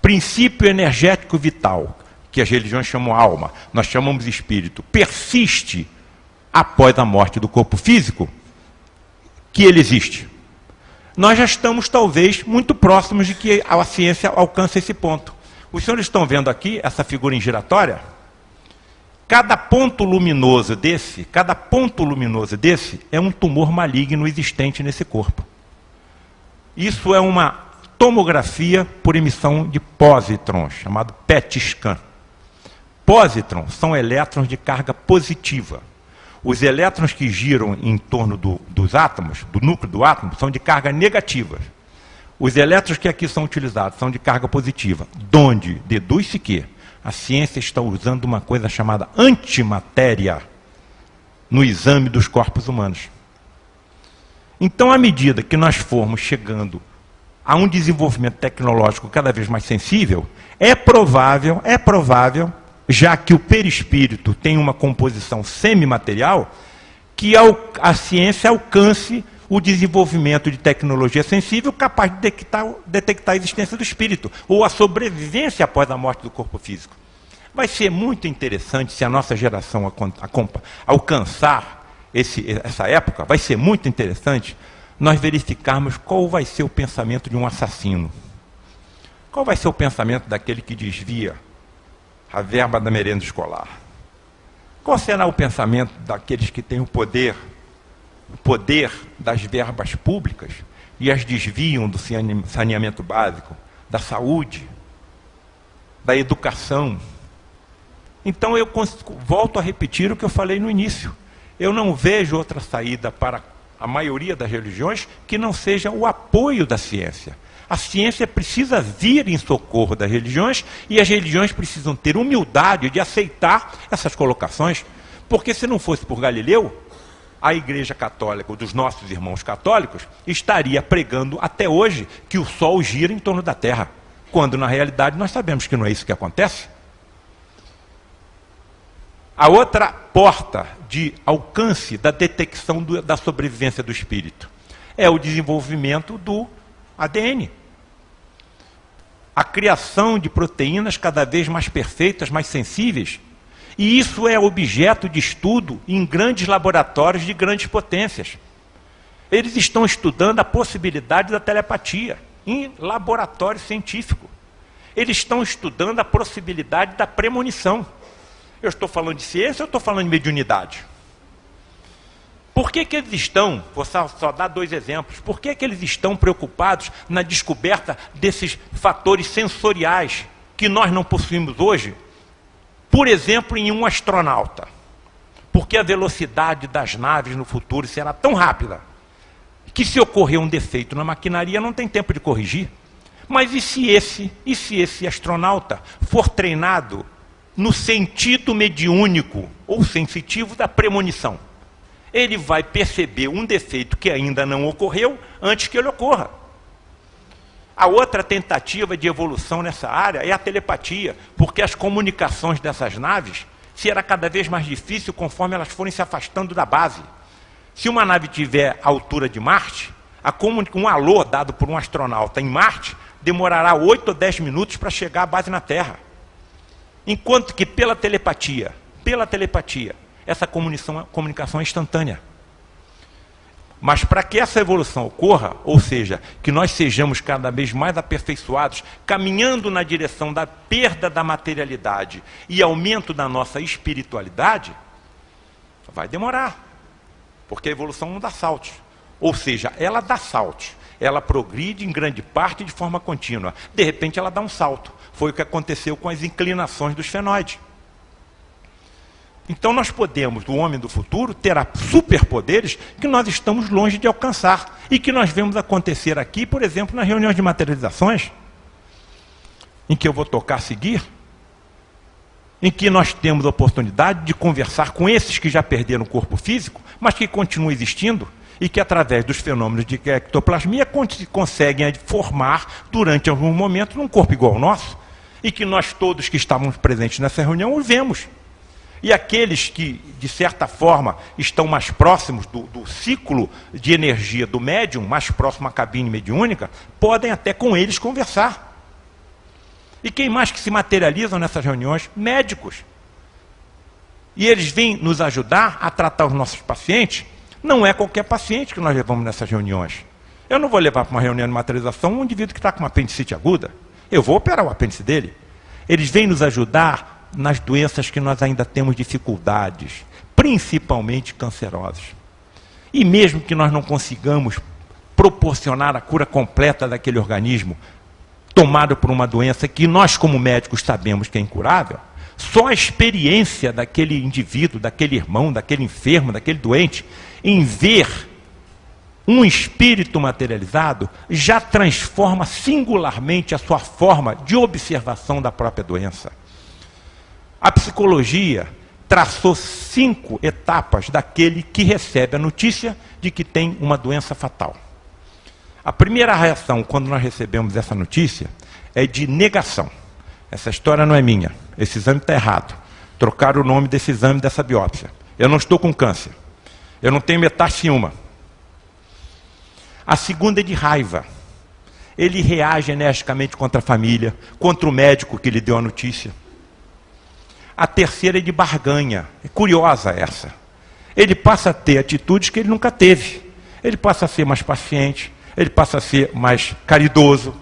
princípio energético vital, que as religiões chamam alma, nós chamamos espírito, persiste após a morte do corpo físico, que ele existe. Nós já estamos, talvez, muito próximos de que a ciência alcance esse ponto. Os senhores estão vendo aqui essa figura giratória? Cada ponto luminoso desse é um tumor maligno existente nesse corpo. Isso é uma tomografia por emissão de pósitrons, chamado PET scan. Pósitrons são elétrons de carga positiva. Os elétrons que giram em torno dos átomos, do núcleo do átomo, são de carga negativa. Os elétrons que aqui são utilizados são de carga positiva, donde deduz-se que a ciência está usando uma coisa chamada antimatéria no exame dos corpos humanos. Então, à medida que nós formos chegando a um desenvolvimento tecnológico cada vez mais sensível, é provável, já que o perispírito tem uma composição semimaterial, que a ciência alcance o desenvolvimento de tecnologia sensível capaz de detectar a existência do espírito, ou a sobrevivência após a morte do corpo físico. Vai ser muito interessante se a nossa geração alcançar essa época, vai ser muito interessante nós verificarmos qual vai ser o pensamento de um assassino. Qual vai ser o pensamento daquele que desvia a verba da merenda escolar? Qual será o pensamento daqueles que têm o poder das verbas públicas e as desviam do saneamento básico, da saúde, da educação? Então eu volto a repetir o que eu falei no início. Eu não vejo outra saída para a maioria das religiões que não seja o apoio da ciência. A ciência precisa vir em socorro das religiões e as religiões precisam ter humildade de aceitar essas colocações, porque se não fosse por Galileu, a Igreja Católica, dos nossos irmãos católicos, estaria pregando até hoje que o Sol gira em torno da Terra, quando na realidade nós sabemos que não é isso que acontece. A outra porta de alcance da detecção da sobrevivência do espírito é o desenvolvimento do ADN. A criação de proteínas cada vez mais perfeitas, mais sensíveis. E isso é objeto de estudo em grandes laboratórios de grandes potências. Eles estão estudando a possibilidade da telepatia em laboratório científico. Eles estão estudando a possibilidade da premonição. Eu estou falando de ciência ou estou falando de mediunidade? Por que eles estão, vou só dar 2 exemplos, por que eles estão preocupados na descoberta desses fatores sensoriais que nós não possuímos hoje? Por exemplo, em um astronauta. Porque a velocidade das naves no futuro será tão rápida que se ocorrer um defeito na maquinaria não tem tempo de corrigir. Mas e se esse astronauta for treinado no sentido mediúnico ou sensitivo da premonição? Ele vai perceber um defeito que ainda não ocorreu antes que ele ocorra. A outra tentativa de evolução nessa área é a telepatia, porque as comunicações dessas naves será cada vez mais difícil conforme elas forem se afastando da base. Se uma nave tiver a altura de Marte, um alô dado por um astronauta em Marte demorará 8 ou 10 minutos para chegar à base na Terra. Enquanto que pela telepatia, essa comunicação é instantânea. Mas para que essa evolução ocorra, ou seja, que nós sejamos cada vez mais aperfeiçoados, caminhando na direção da perda da materialidade e aumento da nossa espiritualidade, vai demorar. Porque a evolução não dá saltos. Ou seja, ela dá saltos. Ela progride em grande parte de forma contínua. De repente ela dá um salto. Foi o que aconteceu com as inclinações dos fenóides. Então nós podemos, do homem do futuro, ter superpoderes que nós estamos longe de alcançar e que nós vemos acontecer aqui, por exemplo, nas reuniões de materializações, em que eu vou tocar a seguir, em que nós temos a oportunidade de conversar com esses que já perderam o corpo físico, mas que continuam existindo e que através dos fenômenos de ectoplasmia conseguem formar durante algum momento num corpo igual ao nosso e que nós todos que estávamos presentes nessa reunião os vemos. E aqueles que, de certa forma, estão mais próximos do ciclo de energia do médium, mais próximo à cabine mediúnica, podem até com eles conversar. E quem mais que se materializam nessas reuniões? Médicos. E eles vêm nos ajudar a tratar os nossos pacientes. Não é qualquer paciente que nós levamos nessas reuniões. Eu não vou levar para uma reunião de materialização um indivíduo que está com uma apendicite aguda. Eu vou operar o apêndice dele. Eles vêm nos ajudar nas doenças que nós ainda temos dificuldades, principalmente cancerosas. E mesmo que nós não consigamos proporcionar a cura completa daquele organismo tomado por uma doença que nós, como médicos, sabemos que é incurável, só a experiência daquele indivíduo, daquele irmão, daquele enfermo, daquele doente, em ver um espírito materializado, já transforma singularmente a sua forma de observação da própria doença. A psicologia traçou 5 etapas daquele que recebe a notícia de que tem uma doença fatal. A primeira reação, quando nós recebemos essa notícia, é de negação. Essa história não é minha, esse exame está errado. Trocaram o nome desse exame, dessa biópsia. Eu não estou com câncer. Eu não tenho metástase nenhuma. A segunda é de raiva. Ele reage energicamente contra a família, contra o médico que lhe deu a notícia. A terceira é de barganha. É curiosa essa. Ele passa a ter atitudes que ele nunca teve. Ele passa a ser mais paciente, ele passa a ser mais caridoso,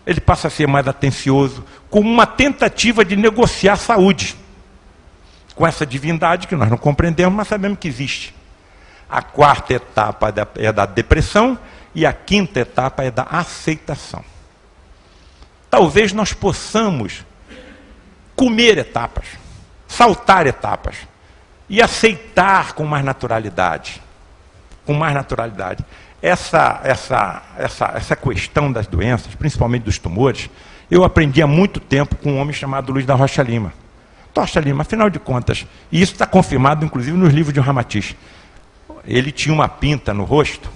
ele passa a ser mais atencioso, como uma tentativa de negociar a saúde com essa divindade que nós não compreendemos, mas sabemos que existe. A quarta etapa é da depressão e a quinta etapa é da aceitação. Talvez nós possamos comer etapas, saltar etapas e aceitar com mais naturalidade. Com mais naturalidade. Essa questão das doenças, principalmente dos tumores, eu aprendi há muito tempo com um homem chamado Luiz da Rocha Lima. Rocha Lima, afinal de contas, e isso está confirmado inclusive nos livros de Ramatiz. Ele tinha uma pinta no rosto,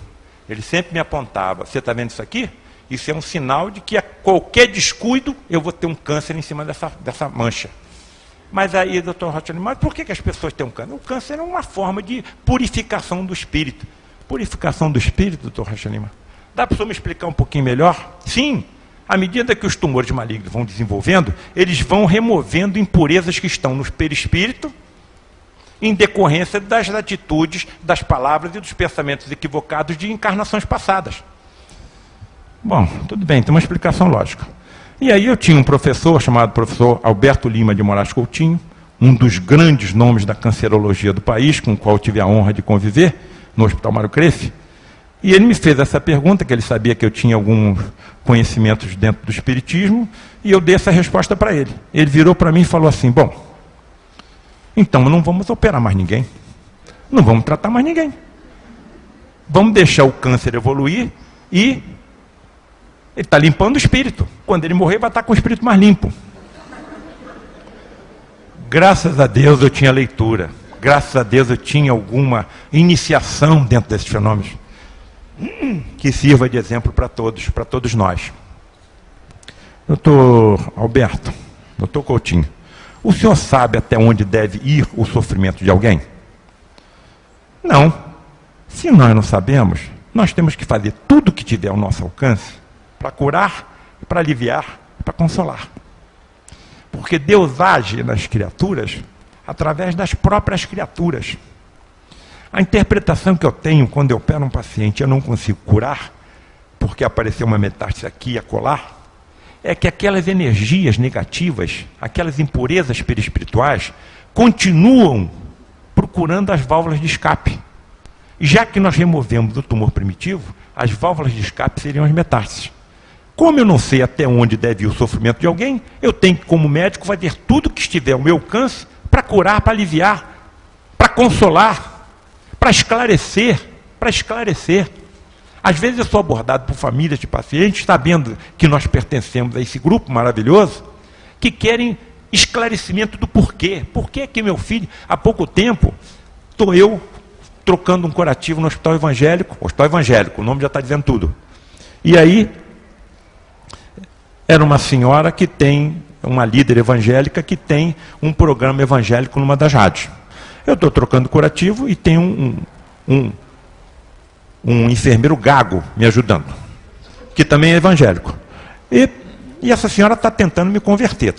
ele sempre me apontava, você está vendo isso aqui? Isso é um sinal de que a qualquer descuido eu vou ter um câncer em cima dessa mancha. Mas aí, doutor Rocha Lima, por que as pessoas têm um câncer? O câncer é uma forma de purificação do espírito. Purificação do espírito, doutor Rocha Lima? Dá para o senhor me explicar um pouquinho melhor? Sim, à medida que os tumores malignos vão desenvolvendo, eles vão removendo impurezas que estão no perispírito, em decorrência das atitudes, das palavras e dos pensamentos equivocados de encarnações passadas. Bom, tudo bem, tem uma explicação lógica. E aí eu tinha um professor chamado professor Alberto Lima de Moraes Coutinho, um dos grandes nomes da cancerologia do país, com o qual eu tive a honra de conviver, no Hospital Mário Crefft, e ele me fez essa pergunta, que ele sabia que eu tinha alguns conhecimentos dentro do espiritismo, e eu dei essa resposta para ele. Ele virou para mim e falou assim, bom, então não vamos operar mais ninguém, não vamos tratar mais ninguém. Vamos deixar o câncer evoluir e ele está limpando o espírito. Quando ele morrer vai estar com o espírito mais limpo. Graças a Deus eu tinha leitura. Graças a Deus eu tinha alguma iniciação dentro desses fenômenos que sirva de exemplo para todos nós. Doutor Alberto, doutor Coutinho, o senhor sabe até onde deve ir o sofrimento de alguém? Não. Se nós não sabemos, nós temos que fazer tudo o que tiver ao nosso alcance para curar, para aliviar, para consolar. Porque Deus age nas criaturas através das próprias criaturas. A interpretação que eu tenho quando eu opero um paciente e eu não consigo curar, porque apareceu uma metástase aqui e acolá, é que aquelas energias negativas, aquelas impurezas perispirituais, continuam procurando as válvulas de escape. E já que nós removemos o tumor primitivo, as válvulas de escape seriam as metástases. Como eu não sei até onde deve ir o sofrimento de alguém, eu tenho que, como médico, fazer tudo que estiver ao meu alcance para curar, para aliviar, para consolar, para esclarecer, Às vezes eu sou abordado por famílias de pacientes, sabendo que nós pertencemos a esse grupo maravilhoso, que querem esclarecimento do porquê. Por que que meu filho, há pouco tempo, estou eu trocando um curativo no Hospital Evangélico, o nome já está dizendo tudo. E aí, era uma senhora que tem, uma líder evangélica que tem um programa evangélico numa das rádios. Eu estou trocando curativo e tem um enfermeiro gago me ajudando, que também é evangélico. E essa senhora está tentando me converter,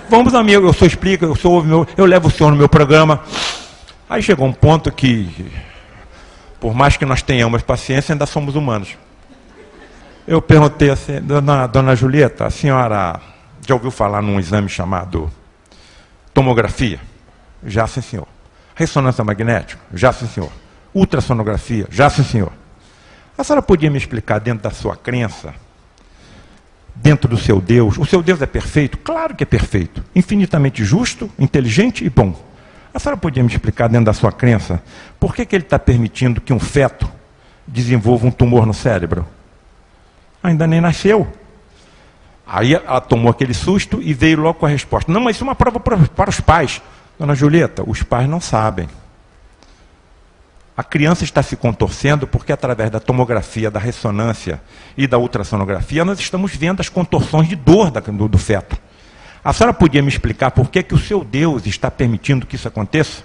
Vamos, amigo, eu sou explica, eu levo o senhor no meu programa. Aí chegou um ponto que, por mais que nós tenhamos paciência, ainda somos humanos. Eu perguntei assim, dona Julieta, a senhora já ouviu falar num exame chamado tomografia? Já, sim, senhor. Ressonância magnética? Já, sim, senhor. Ultrassonografia? Já, sim, senhor. A senhora podia me explicar, dentro da sua crença, dentro do seu Deus, o seu Deus é perfeito? Claro que é perfeito. Infinitamente justo, inteligente e bom. A senhora podia me explicar, dentro da sua crença, por que ele está permitindo que um feto desenvolva um tumor no cérebro? Ainda nem nasceu. Aí ela tomou aquele susto e veio logo com a resposta. Não, mas isso é uma prova para os pais. Dona Julieta, os pais não sabem. A criança está se contorcendo porque através da tomografia, da ressonância e da ultrassonografia, nós estamos vendo as contorções de dor do feto. A senhora podia me explicar por que o seu Deus está permitindo que isso aconteça?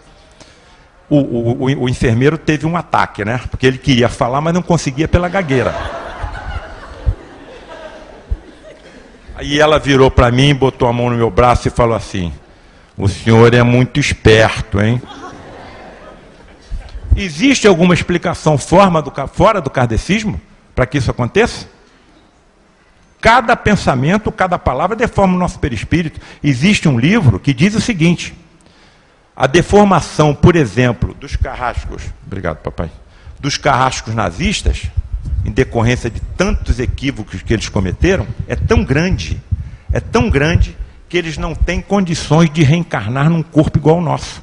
O enfermeiro teve um ataque, né? Porque ele queria falar, mas não conseguia pela gagueira. Aí ela virou para mim, botou a mão no meu braço e falou assim: o senhor é muito esperto, hein? Existe alguma explicação fora do kardecismo para que isso aconteça? Cada pensamento, cada palavra deforma o nosso perispírito. Existe um livro que diz o seguinte: a deformação, por exemplo, dos carrascos, obrigado papai, dos carrascos nazistas, em decorrência de tantos equívocos que eles cometeram, é tão grande que eles não têm condições de reencarnar num corpo igual ao nosso.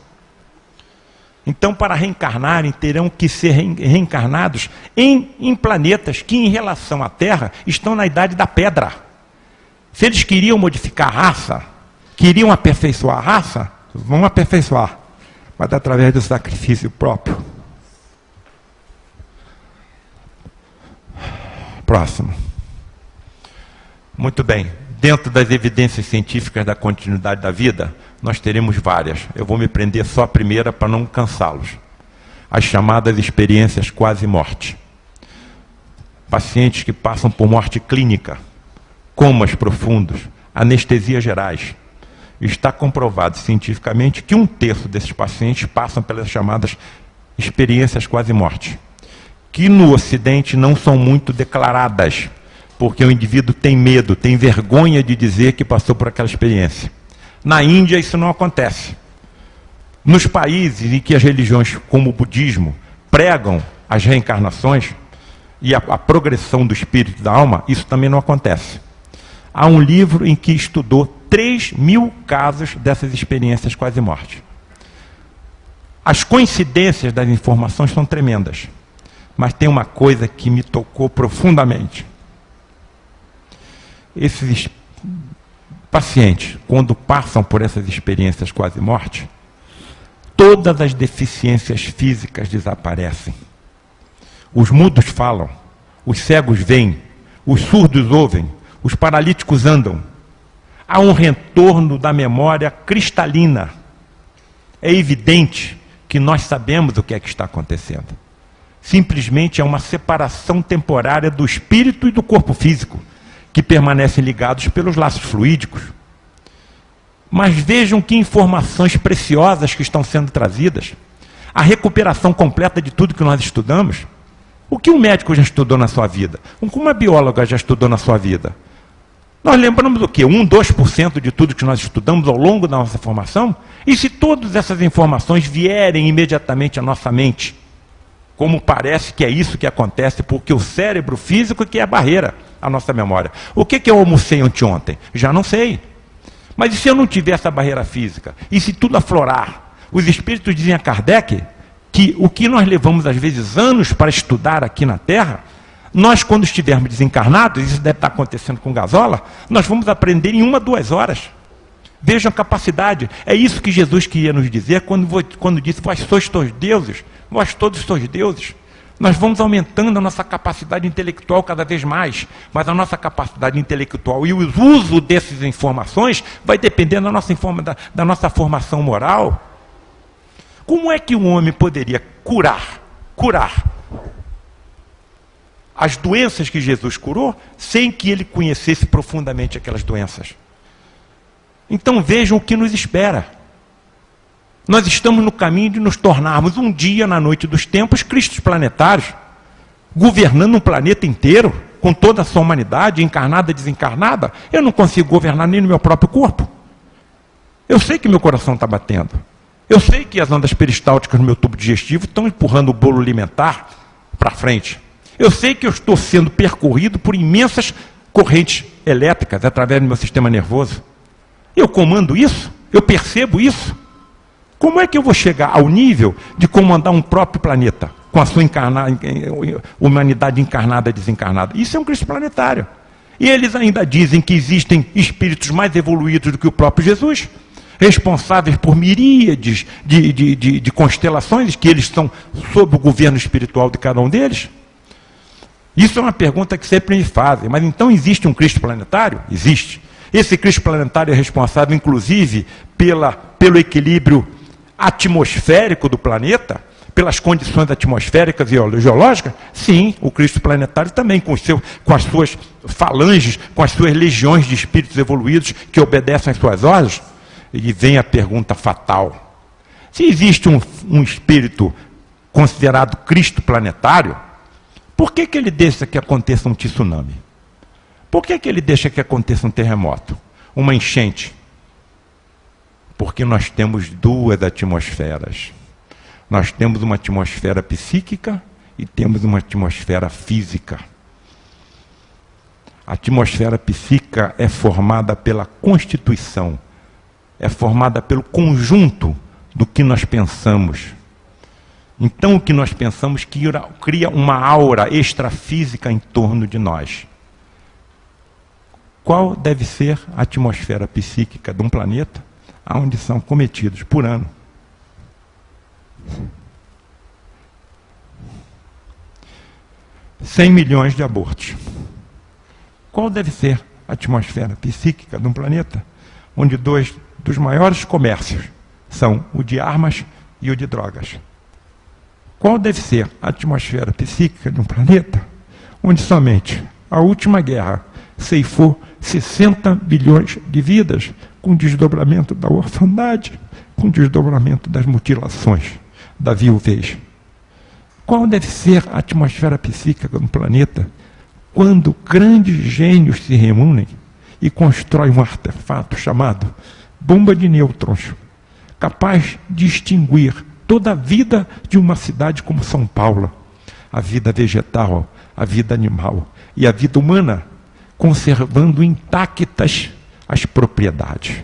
Então, para reencarnarem, terão que ser reencarnados em planetas que, em relação à Terra, estão na idade da pedra. Se eles queriam modificar a raça, queriam aperfeiçoar a raça, vão aperfeiçoar, mas através do sacrifício próprio. Próximo. Muito bem. Dentro das evidências científicas da continuidade da vida, nós teremos várias. Eu vou me prender só à primeira para não cansá-los. As chamadas experiências quase-morte. Pacientes que passam por morte clínica, comas profundos, anestesias gerais. Está comprovado cientificamente que 1/3 desses pacientes passam pelas chamadas experiências quase-morte, que no Ocidente não são muito declaradas, porque o indivíduo tem medo, tem vergonha de dizer que passou por aquela experiência. Na Índia isso não acontece. Nos países em que as religiões, como o budismo, pregam as reencarnações e a progressão do espírito e da alma, isso também não acontece. Há um livro em que estudou 3.000 casos dessas experiências quase-morte. As coincidências das informações são tremendas, mas tem uma coisa que me tocou profundamente. Esses pacientes, quando passam por essas experiências quase-morte, todas as deficiências físicas desaparecem. Os mudos falam, os cegos veem, os surdos ouvem, os paralíticos andam. Há um retorno da memória cristalina. É evidente que nós sabemos o que é que está acontecendo. Simplesmente é uma separação temporária do espírito e do corpo físico, que permanecem ligados pelos laços fluídicos. Mas vejam que informações preciosas que estão sendo trazidas. A recuperação completa de tudo que nós estudamos. O que um médico já estudou na sua vida? O que uma bióloga já estudou na sua vida? Nós lembramos do quê? 2% de tudo que nós estudamos ao longo da nossa formação? E se todas essas informações vierem imediatamente à nossa mente? Como parece que é isso que acontece, porque o cérebro físico que é a barreira à nossa memória. O que eu almocei anteontem? Já não sei. Mas e se eu não tiver essa barreira física? E se tudo aflorar? Os espíritos dizem a Kardec que o que nós levamos às vezes anos para estudar aqui na Terra, nós quando estivermos desencarnados, isso deve estar acontecendo com Gazola, nós vamos aprender em 1 a 2 horas. Vejam a capacidade. É isso que Jesus queria nos dizer quando disse: vós sois todos deuses, vós todos sois deuses. Nós vamos aumentando a nossa capacidade intelectual cada vez mais, mas a nossa capacidade intelectual e o uso dessas informações vai depender da nossa formação moral. Como é que um homem poderia curar as doenças que Jesus curou, sem que ele conhecesse profundamente aquelas doenças? Então vejam o que nos espera. Nós estamos no caminho de nos tornarmos um dia, na noite dos tempos, cristos planetários, governando um planeta inteiro, com toda a sua humanidade, encarnada e desencarnada. Eu não consigo governar nem no meu próprio corpo. Eu sei que meu coração está batendo. Eu sei que as ondas peristálticas no meu tubo digestivo estão empurrando o bolo alimentar para frente. Eu sei que eu estou sendo percorrido por imensas correntes elétricas através do meu sistema nervoso. Eu comando isso? Eu percebo isso? Como é que eu vou chegar ao nível de comandar um próprio planeta, com a sua humanidade encarnada e desencarnada? Isso é um Cristo planetário. E eles ainda dizem que existem espíritos mais evoluídos do que o próprio Jesus, responsáveis por miríades de constelações, que eles estão sob o governo espiritual de cada um deles. Isso é uma pergunta que sempre me fazem. Mas então existe um Cristo planetário? Existe. Esse Cristo planetário é responsável, inclusive, pelo equilíbrio atmosférico do planeta, pelas condições atmosféricas e geológicas? Sim, o Cristo planetário também, com as suas falanges, com as suas legiões de espíritos evoluídos que obedecem às suas ordens. E vem a pergunta fatal. Se existe um espírito considerado Cristo planetário, por que ele deixa que aconteça um tsunami? Por que ele deixa que aconteça um terremoto? Uma enchente? Porque nós temos duas atmosferas. Nós temos uma atmosfera psíquica e temos uma atmosfera física. A atmosfera psíquica é formada pela constituição, é formada pelo conjunto do que nós pensamos. Então, o que nós pensamos cria uma aura extrafísica em torno de nós. Qual deve ser a atmosfera psíquica de um planeta onde são cometidos por ano 100 milhões de abortos? Qual deve ser a atmosfera psíquica de um planeta onde dois dos maiores comércios são o de armas e o de drogas? Qual deve ser a atmosfera psíquica de um planeta onde somente a última guerra ceifou 60 bilhões de vidas, com desdobramento da orfandade, com desdobramento das mutilações, da viuvez? Qual deve ser a atmosfera psíquica do planeta quando grandes gênios se reúnem e constroem um artefato chamado bomba de nêutrons, capaz de extinguir toda a vida de uma cidade como São Paulo, a vida vegetal, a vida animal e a vida humana, conservando intactas as propriedades?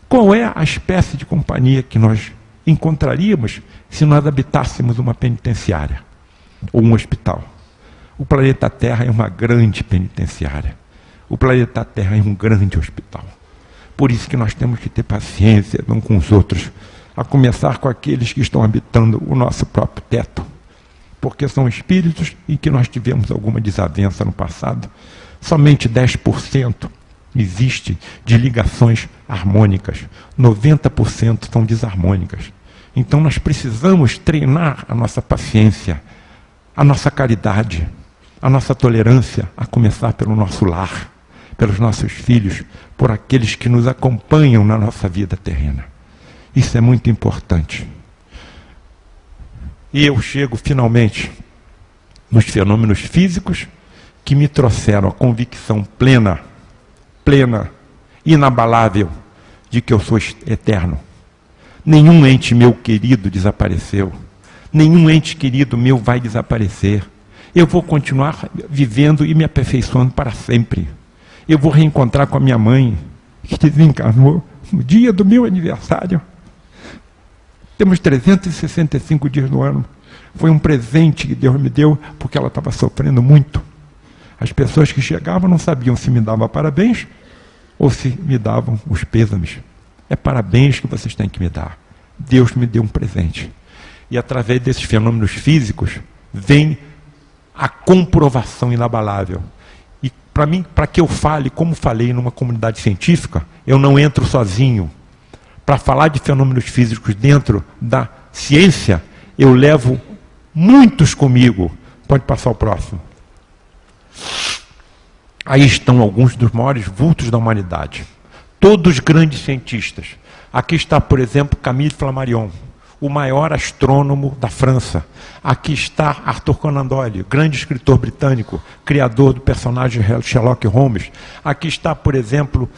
Qual é a espécie de companhia que nós encontraríamos se nós habitássemos uma penitenciária ou um hospital? O planeta Terra é uma grande penitenciária. O planeta Terra é um grande hospital. Por isso que nós temos que ter paciência uns com os outros, a começar com aqueles que estão habitando o nosso próprio teto, porque são espíritos em que nós tivemos alguma desavença no passado. Somente 10% existe de ligações harmônicas, 90% são desarmônicas. Então nós precisamos treinar a nossa paciência, a nossa caridade, a nossa tolerância, a começar pelo nosso lar, pelos nossos filhos, por aqueles que nos acompanham na nossa vida terrena. Isso é muito importante. E eu chego finalmente nos fenômenos físicos que me trouxeram a convicção plena, inabalável, de que eu sou eterno. Nenhum ente meu querido desapareceu. Nenhum ente querido meu vai desaparecer. Eu vou continuar vivendo e me aperfeiçoando para sempre. Eu vou reencontrar com a minha mãe, que desencarnou no dia do meu aniversário. Temos 365 dias no ano. Foi um presente que Deus me deu, porque ela estava sofrendo muito. As pessoas que chegavam não sabiam se me davam parabéns ou se me davam os pêsames. É parabéns que vocês têm que me dar. Deus me deu um presente. E através desses fenômenos físicos vem a comprovação inabalável. E para mim, para que eu fale, como falei numa comunidade científica, eu não entro sozinho. Para falar de fenômenos físicos dentro da ciência, eu levo muitos comigo. Pode passar o próximo. Aí estão alguns dos maiores vultos da humanidade. Todos grandes cientistas. Aqui está, por exemplo, Camille Flammarion, o maior astrônomo da França. Aqui está Arthur Conan Doyle, grande escritor britânico, criador do personagem Sherlock Holmes. Aqui está, por exemplo,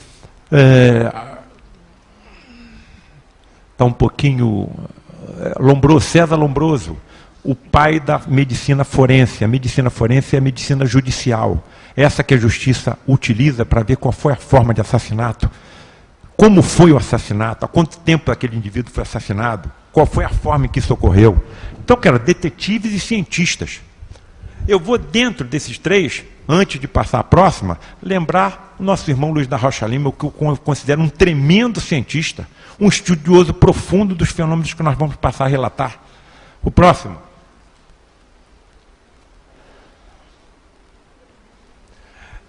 está um pouquinho... César Lombroso, o pai da medicina forense. A medicina forense é a medicina judicial. Essa que a justiça utiliza para ver qual foi a forma de assassinato, como foi o assassinato, há quanto tempo aquele indivíduo foi assassinado, qual foi a forma em que isso ocorreu. Então, quero detetives e cientistas. Eu vou, dentro desses três, antes de passar a próxima, lembrar o nosso irmão Luiz da Rocha Lima, que eu considero um tremendo cientista, um estudioso profundo dos fenômenos que nós vamos passar a relatar. O próximo.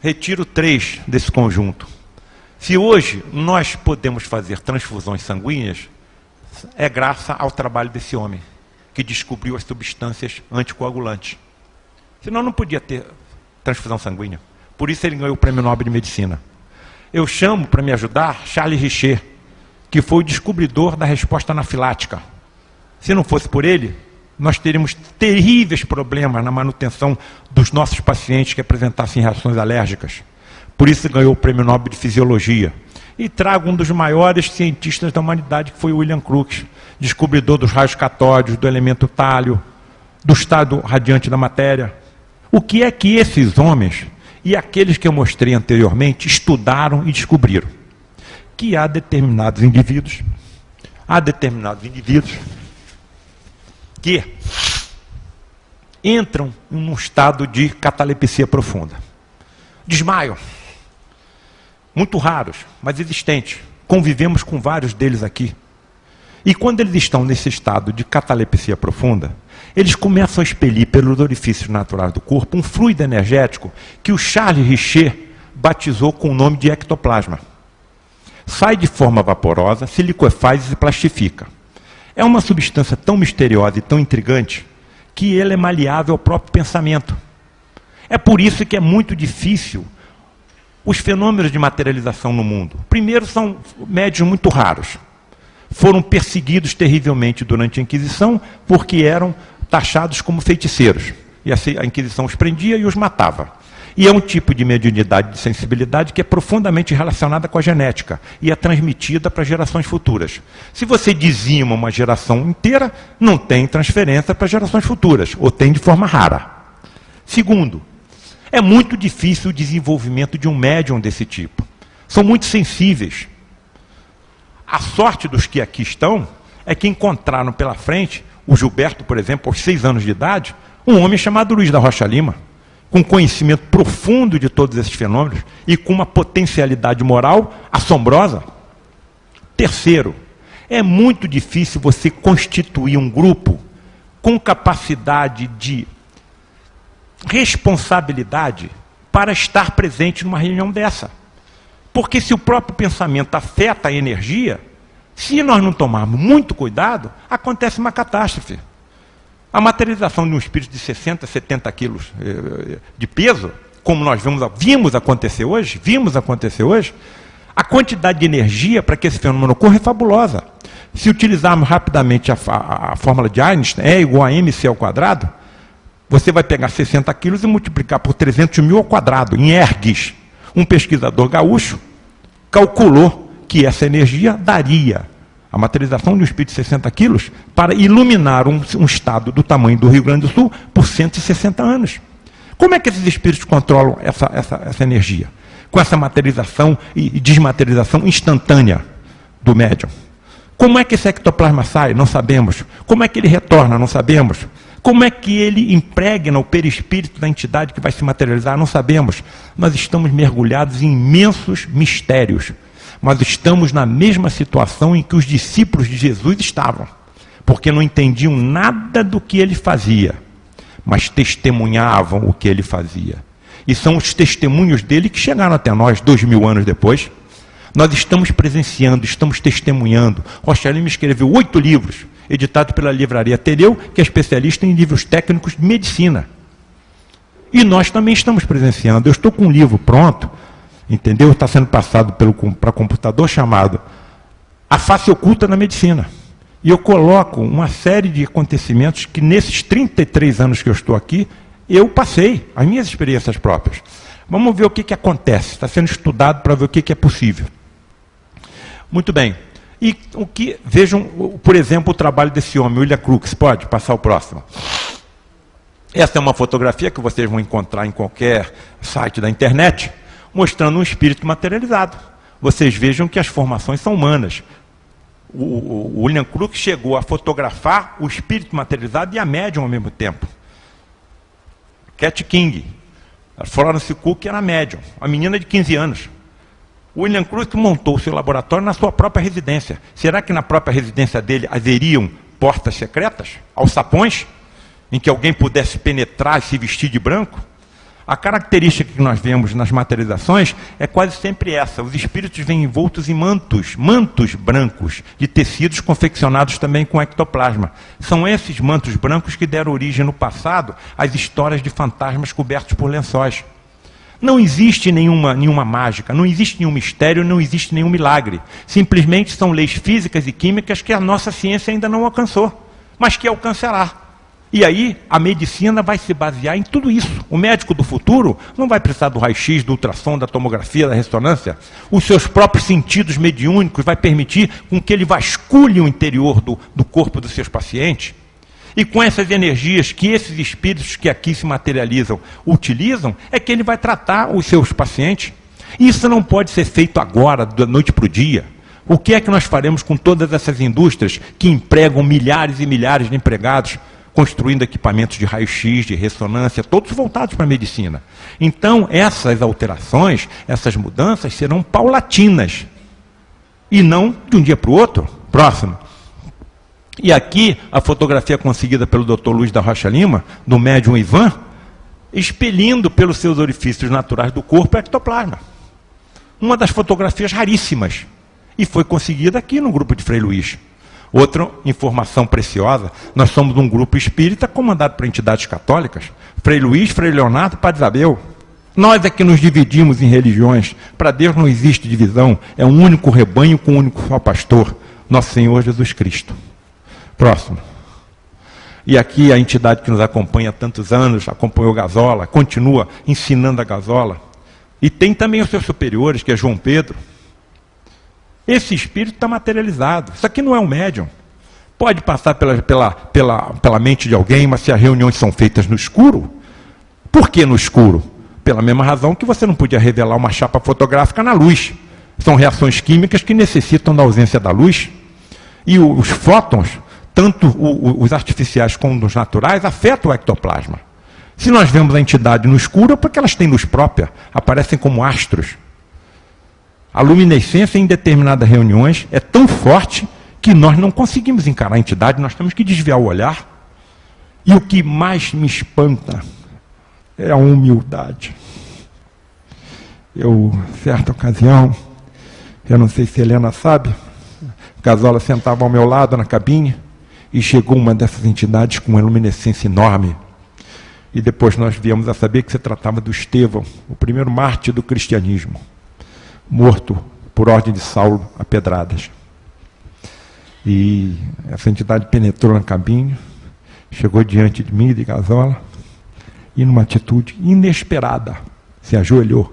Retiro 3 desse conjunto. Se hoje nós podemos fazer transfusões sanguíneas, é graças ao trabalho desse homem, que descobriu as substâncias anticoagulantes. Senão não podia ter transfusão sanguínea. Por isso ele ganhou o Prêmio Nobel de Medicina. Eu chamo, para me ajudar, Charles Richer, que foi o descobridor da resposta anafilática. Se não fosse por ele, nós teríamos terríveis problemas na manutenção dos nossos pacientes que apresentassem reações alérgicas. Por isso ganhou o Prêmio Nobel de Fisiologia. E trago um dos maiores cientistas da humanidade, que foi o William Crookes, descobridor dos raios catódicos, do elemento tálio, do estado radiante da matéria. O que é que esses homens e aqueles que eu mostrei anteriormente estudaram e descobriram? Que há determinados indivíduos que entram num estado de catalepsia profunda. Desmaiam. Muito raros, mas existentes. Convivemos com vários deles aqui. E quando eles estão nesse estado de catalepsia profunda, eles começam a expelir pelos orifícios naturais do corpo um fluido energético que o Charles Richer batizou com o nome de ectoplasma. Sai de forma vaporosa, se liquefaz e se plastifica. É uma substância tão misteriosa e tão intrigante que ele é maleável ao próprio pensamento. É por isso que é muito difícil os fenômenos de materialização no mundo. Primeiro, são médiuns muito raros. Foram perseguidos terrivelmente durante a Inquisição porque eram taxados como feiticeiros. E a Inquisição os prendia e os matava. E é um tipo de mediunidade de sensibilidade que é profundamente relacionada com a genética e é transmitida para gerações futuras. Se você dizima uma geração inteira, não tem transferência para gerações futuras, ou tem de forma rara. Segundo, é muito difícil o desenvolvimento de um médium desse tipo. São muito sensíveis. A sorte dos que aqui estão é que encontraram pela frente, o Gilberto, por exemplo, aos 6 anos de idade, um homem chamado Luiz da Rocha Lima, com conhecimento profundo de todos esses fenômenos e com uma potencialidade moral assombrosa. Terceiro, é muito difícil você constituir um grupo com capacidade de responsabilidade para estar presente numa reunião dessa. Porque se o próprio pensamento afeta a energia, se nós não tomarmos muito cuidado, acontece uma catástrofe. A materialização de um espírito de 60, 70 quilos de peso, como nós vimos acontecer hoje, a quantidade de energia para que esse fenômeno ocorra é fabulosa. Se utilizarmos rapidamente a fórmula de Einstein, E igual a mc ao quadrado, você vai pegar 60 quilos e multiplicar por 300 mil ao quadrado, em ergs. Um pesquisador gaúcho calculou que essa energia daria a materialização de um espírito de 60 quilos para iluminar um estado do tamanho do Rio Grande do Sul por 160 anos. Como é que esses espíritos controlam essa energia? Com essa materialização e desmaterialização instantânea do médium. Como é que esse ectoplasma sai? Não sabemos. Como é que ele retorna? Não sabemos. Como é que ele impregna o perispírito da entidade que vai se materializar? Não sabemos. Nós estamos mergulhados em imensos mistérios. Mas estamos na mesma situação em que os discípulos de Jesus estavam. Porque não entendiam nada do que ele fazia, mas testemunhavam o que ele fazia. E são os testemunhos dele que chegaram até nós 2000 anos depois. Nós estamos presenciando, estamos testemunhando. Rocha Lima escreveu 8 livros, editados pela Livraria Tereu, que é especialista em livros técnicos de medicina. E nós também estamos presenciando. Eu estou com um livro pronto, entendeu? Está sendo passado para computador, chamado A Face Oculta na Medicina. E eu coloco uma série de acontecimentos que nesses 33 anos que eu estou aqui, eu passei, as minhas experiências próprias. Vamos ver o que acontece. Está sendo estudado para ver o que é possível. Muito bem. E vejam, por exemplo, o trabalho desse homem, William Crookes. Pode passar o próximo. Essa é uma fotografia que vocês vão encontrar em qualquer site da internet, mostrando um espírito materializado. Vocês vejam que as formações são humanas. O William Crookes chegou a fotografar o espírito materializado e a médium ao mesmo tempo. Cat King, a Florence Cook era médium, uma menina de 15 anos. O William Crookes montou o seu laboratório na sua própria residência. Será que na própria residência dele haveriam portas secretas, alçapões, em que alguém pudesse penetrar e se vestir de branco? A característica que nós vemos nas materializações é quase sempre essa. Os espíritos vêm envoltos em mantos brancos, de tecidos confeccionados também com ectoplasma. São esses mantos brancos que deram origem no passado às histórias de fantasmas cobertos por lençóis. Não existe nenhuma mágica, não existe nenhum mistério, não existe nenhum milagre. Simplesmente são leis físicas e químicas que a nossa ciência ainda não alcançou, mas que alcançará. E aí a medicina vai se basear em tudo isso. O médico do futuro não vai precisar do raio-x, do ultrassom, da tomografia, da ressonância. Os seus próprios sentidos mediúnicos vai permitir com que ele vasculhe o interior do corpo dos seus pacientes. E com essas energias que esses espíritos que aqui se materializam utilizam, é que ele vai tratar os seus pacientes. Isso não pode ser feito agora, da noite para o dia. O que é que nós faremos com todas essas indústrias que empregam milhares e milhares de empregados, construindo equipamentos de raio-x, de ressonância, todos voltados para a medicina? Então, essas alterações, essas mudanças serão paulatinas, e não de um dia para o outro. Próximo. E aqui, a fotografia conseguida pelo Dr. Luiz da Rocha Lima, do médium Ivan, expelindo pelos seus orifícios naturais do corpo o ectoplasma. Uma das fotografias raríssimas. E foi conseguida aqui no grupo de Frei Luís. Outra informação preciosa, nós somos um grupo espírita comandado por entidades católicas. Frei Luís, Frei Leonardo, Padre Isabel. Nós é que nos dividimos em religiões. Para Deus não existe divisão. É um único rebanho com um único só pastor. Nosso Senhor Jesus Cristo. Próximo. E aqui a entidade que nos acompanha há tantos anos, acompanhou Gazola, continua ensinando a Gazola. E tem também os seus superiores, que é João Pedro. Esse espírito está materializado. Isso aqui não é um médium. Pode passar pela mente de alguém, mas se as reuniões são feitas no escuro, por que no escuro? Pela mesma razão que você não podia revelar uma chapa fotográfica na luz. São reações químicas que necessitam da ausência da luz. E os fótons, tanto os artificiais como os naturais, afetam o ectoplasma. Se nós vemos a entidade no escuro, é porque elas têm luz própria, aparecem como astros. A luminescência em determinadas reuniões é tão forte que nós não conseguimos encarar a entidade, nós temos que desviar o olhar. E o que mais me espanta é a humildade. Certa ocasião, eu não sei se Helena sabe, Gazola sentava ao meu lado na cabine e chegou uma dessas entidades com uma luminescência enorme. E depois nós viemos a saber que se tratava do Estevão, o primeiro mártir do cristianismo, morto por ordem de Saulo a pedradas. E essa entidade penetrou na cabine, chegou diante de mim e de Gazola, e numa atitude inesperada, se ajoelhou.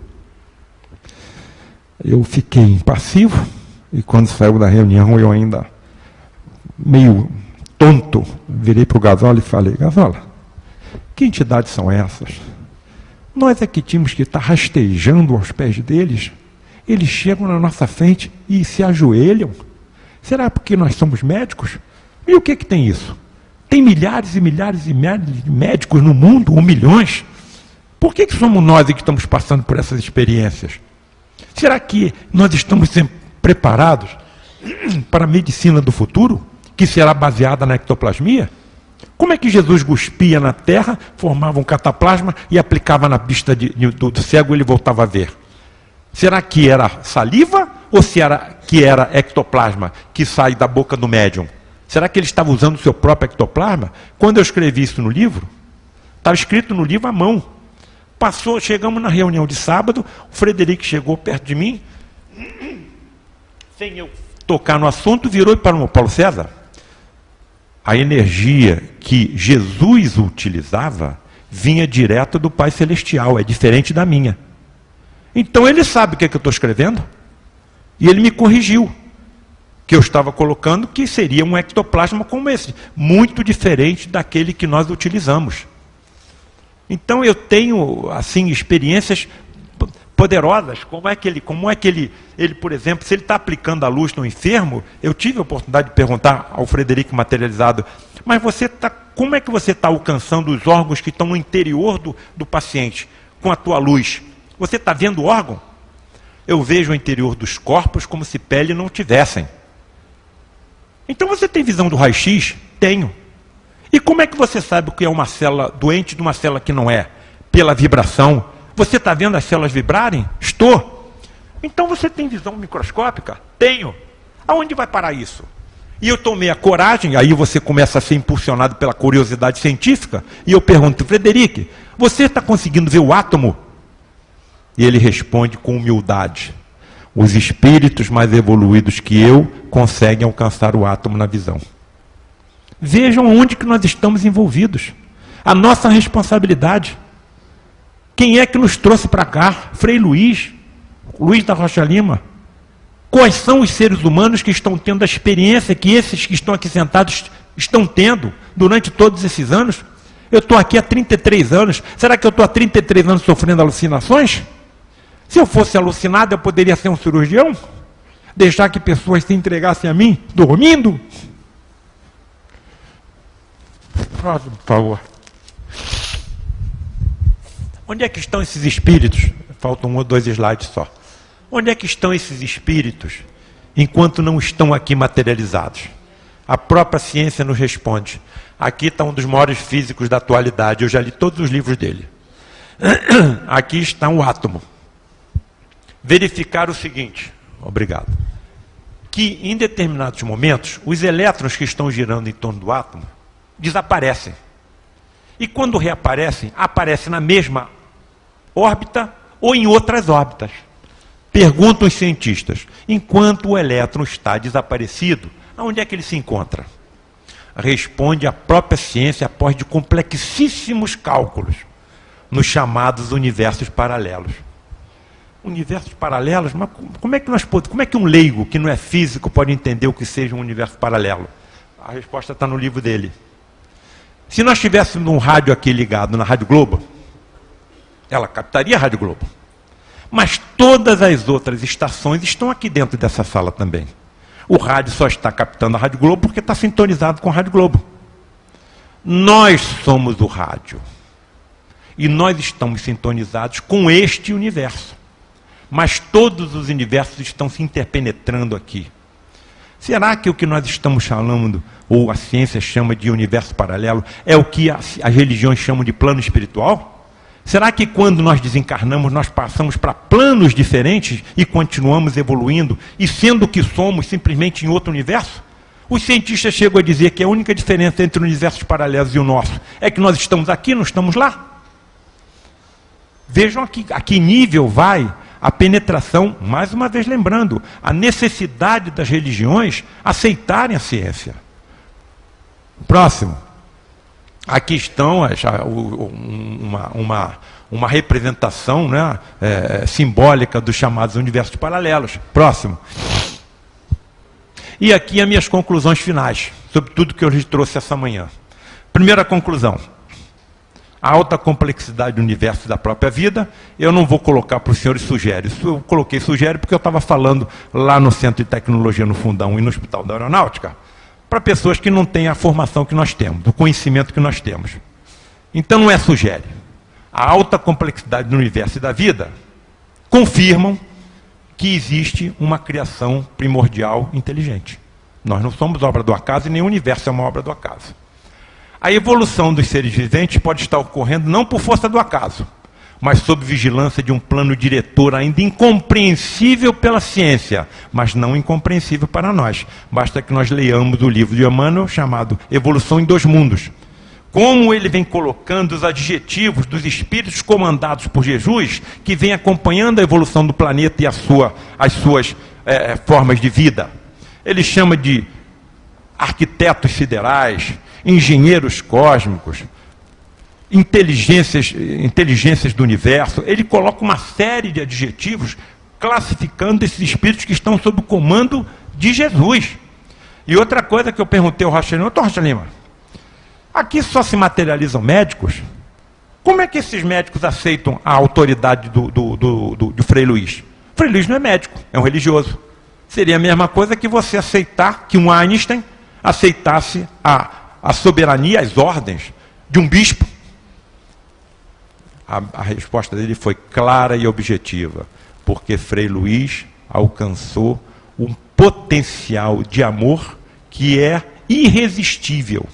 Eu fiquei impassivo, e quando saiu da reunião, eu ainda, meio tonto, virei para o Gazola e falei: Gazola, que entidades são essas? Nós é que tínhamos que estar rastejando aos pés deles. Eles chegam na nossa frente e se ajoelham. Será porque nós somos médicos? E o que tem isso? Tem milhares e milhares e milhares de médicos no mundo, ou milhões. Por que somos nós que estamos passando por essas experiências? Será que nós estamos sempre preparados para a medicina do futuro, que será baseada na ectoplasmia? Como é que Jesus cuspia na terra, formava um cataplasma e aplicava na vista do cego e ele voltava a ver? Será que era saliva ou que era ectoplasma que sai da boca do médium? Será que ele estava usando o seu próprio ectoplasma? Quando eu escrevi isso no livro, estava escrito no livro à mão. Chegamos na reunião de sábado, o Frederico chegou perto de mim, sem eu tocar no assunto, virou para o Paulo César. A energia que Jesus utilizava vinha direto do Pai Celestial, é diferente da minha. Então ele sabe o que é que eu estou escrevendo, e ele me corrigiu. que eu estava colocando, que seria um ectoplasma como esse, muito diferente daquele que nós utilizamos. Então eu tenho, assim, experiências poderosas. Como é que ele, por exemplo, se ele está aplicando a luz no enfermo, eu tive a oportunidade de perguntar ao Frederico materializado, mas como é que você está alcançando os órgãos que estão no interior do paciente com a tua luz? Você está vendo o órgão? Eu vejo o interior dos corpos como se pele não tivessem. Então você tem visão do raio-x? Tenho. E como é que você sabe o que é uma célula doente de uma célula que não é? Pela vibração. Você está vendo as células vibrarem? Estou. Então você tem visão microscópica? Tenho. Aonde vai parar isso? E eu tomei a coragem, aí você começa a ser impulsionado pela curiosidade científica, e eu pergunto, Frederico, você está conseguindo ver o átomo? E ele responde com humildade, os espíritos mais evoluídos que eu conseguem alcançar o átomo na visão. Vejam onde que nós estamos envolvidos. A nossa responsabilidade. Quem é que nos trouxe para cá? Frei Luís da Rocha Lima. Quais são os seres humanos que estão tendo a experiência que esses que estão aqui sentados estão tendo durante todos esses anos? Eu estou aqui há 33 anos. Será que eu estou há 33 anos sofrendo alucinações? Se eu fosse alucinado, eu poderia ser um cirurgião? Deixar que pessoas se entregassem a mim, dormindo? Próximo, por favor. Onde é que estão esses espíritos? Faltam 1 ou 2 slides só. Onde é que estão esses espíritos enquanto não estão aqui materializados? A própria ciência nos responde. Aqui está um dos maiores físicos da atualidade, eu já li todos os livros dele. Aqui está um átomo. Verificar o seguinte, obrigado, que em determinados momentos, os elétrons que estão girando em torno do átomo desaparecem. E quando reaparecem, aparecem na mesma órbita ou em outras órbitas. Perguntam os cientistas, enquanto o elétron está desaparecido, aonde é que ele se encontra? Responde a própria ciência após de complexíssimos cálculos, nos chamados universos paralelos. Universos paralelos? Mas como é que um leigo que não é físico pode entender o que seja um universo paralelo? A resposta está no livro dele. Se nós tivéssemos um rádio aqui ligado na Rádio Globo, ela captaria a Rádio Globo. Mas todas as outras estações estão aqui dentro dessa sala também. O rádio só está captando a Rádio Globo porque está sintonizado com a Rádio Globo. Nós somos o rádio. E nós estamos sintonizados com este universo. Mas todos os universos estão se interpenetrando aqui. Será que o que nós estamos chamando, ou a ciência chama de universo paralelo, é o que as religiões chamam de plano espiritual? Será que quando nós desencarnamos, nós passamos para planos diferentes e continuamos evoluindo, e sendo o que somos simplesmente em outro universo? Os cientistas chegam a dizer que a única diferença entre universos paralelos e o nosso é que nós estamos aqui, não estamos lá. Vejam aqui, a que nível vai a penetração, mais uma vez lembrando, a necessidade das religiões aceitarem a ciência. Próximo. Aqui estão uma representação, né, simbólica dos chamados universos paralelos. Próximo. E aqui as minhas conclusões finais, sobre tudo que eu lhes trouxe essa manhã. Primeira conclusão. A alta complexidade do universo da própria vida, eu não vou colocar para os senhores sugere. Eu coloquei sugere porque eu estava falando lá no Centro de Tecnologia no Fundão e no Hospital da Aeronáutica, para pessoas que não têm a formação que nós temos, o conhecimento que nós temos. Então não é sugere. A alta complexidade do universo e da vida confirmam que existe uma criação primordial inteligente. Nós não somos obra do acaso e nem o universo é uma obra do acaso. A evolução dos seres viventes pode estar ocorrendo não por força do acaso, mas sob vigilância de um plano diretor ainda incompreensível pela ciência, mas não incompreensível para nós. Basta que nós leiamos o livro de Emmanuel chamado Evolução em Dois Mundos. Como ele vem colocando os adjetivos dos espíritos comandados por Jesus, que vem acompanhando a evolução do planeta e as suas formas de vida. Ele chama de arquitetos siderais, engenheiros cósmicos, inteligências do universo. Ele coloca uma série de adjetivos classificando esses espíritos que estão sob o comando de Jesus. E outra coisa que eu perguntei ao Rocha Lima, doutor Rocha Lima, aqui só se materializam médicos? Como é que esses médicos aceitam a autoridade do Frei Luiz? Frei Luiz não é médico, é um religioso. Seria a mesma coisa que você aceitar que um Einstein aceitasse a soberania, as ordens de um bispo. A resposta dele foi clara e objetiva, porque Frei Luiz alcançou um potencial de amor que é irresistível.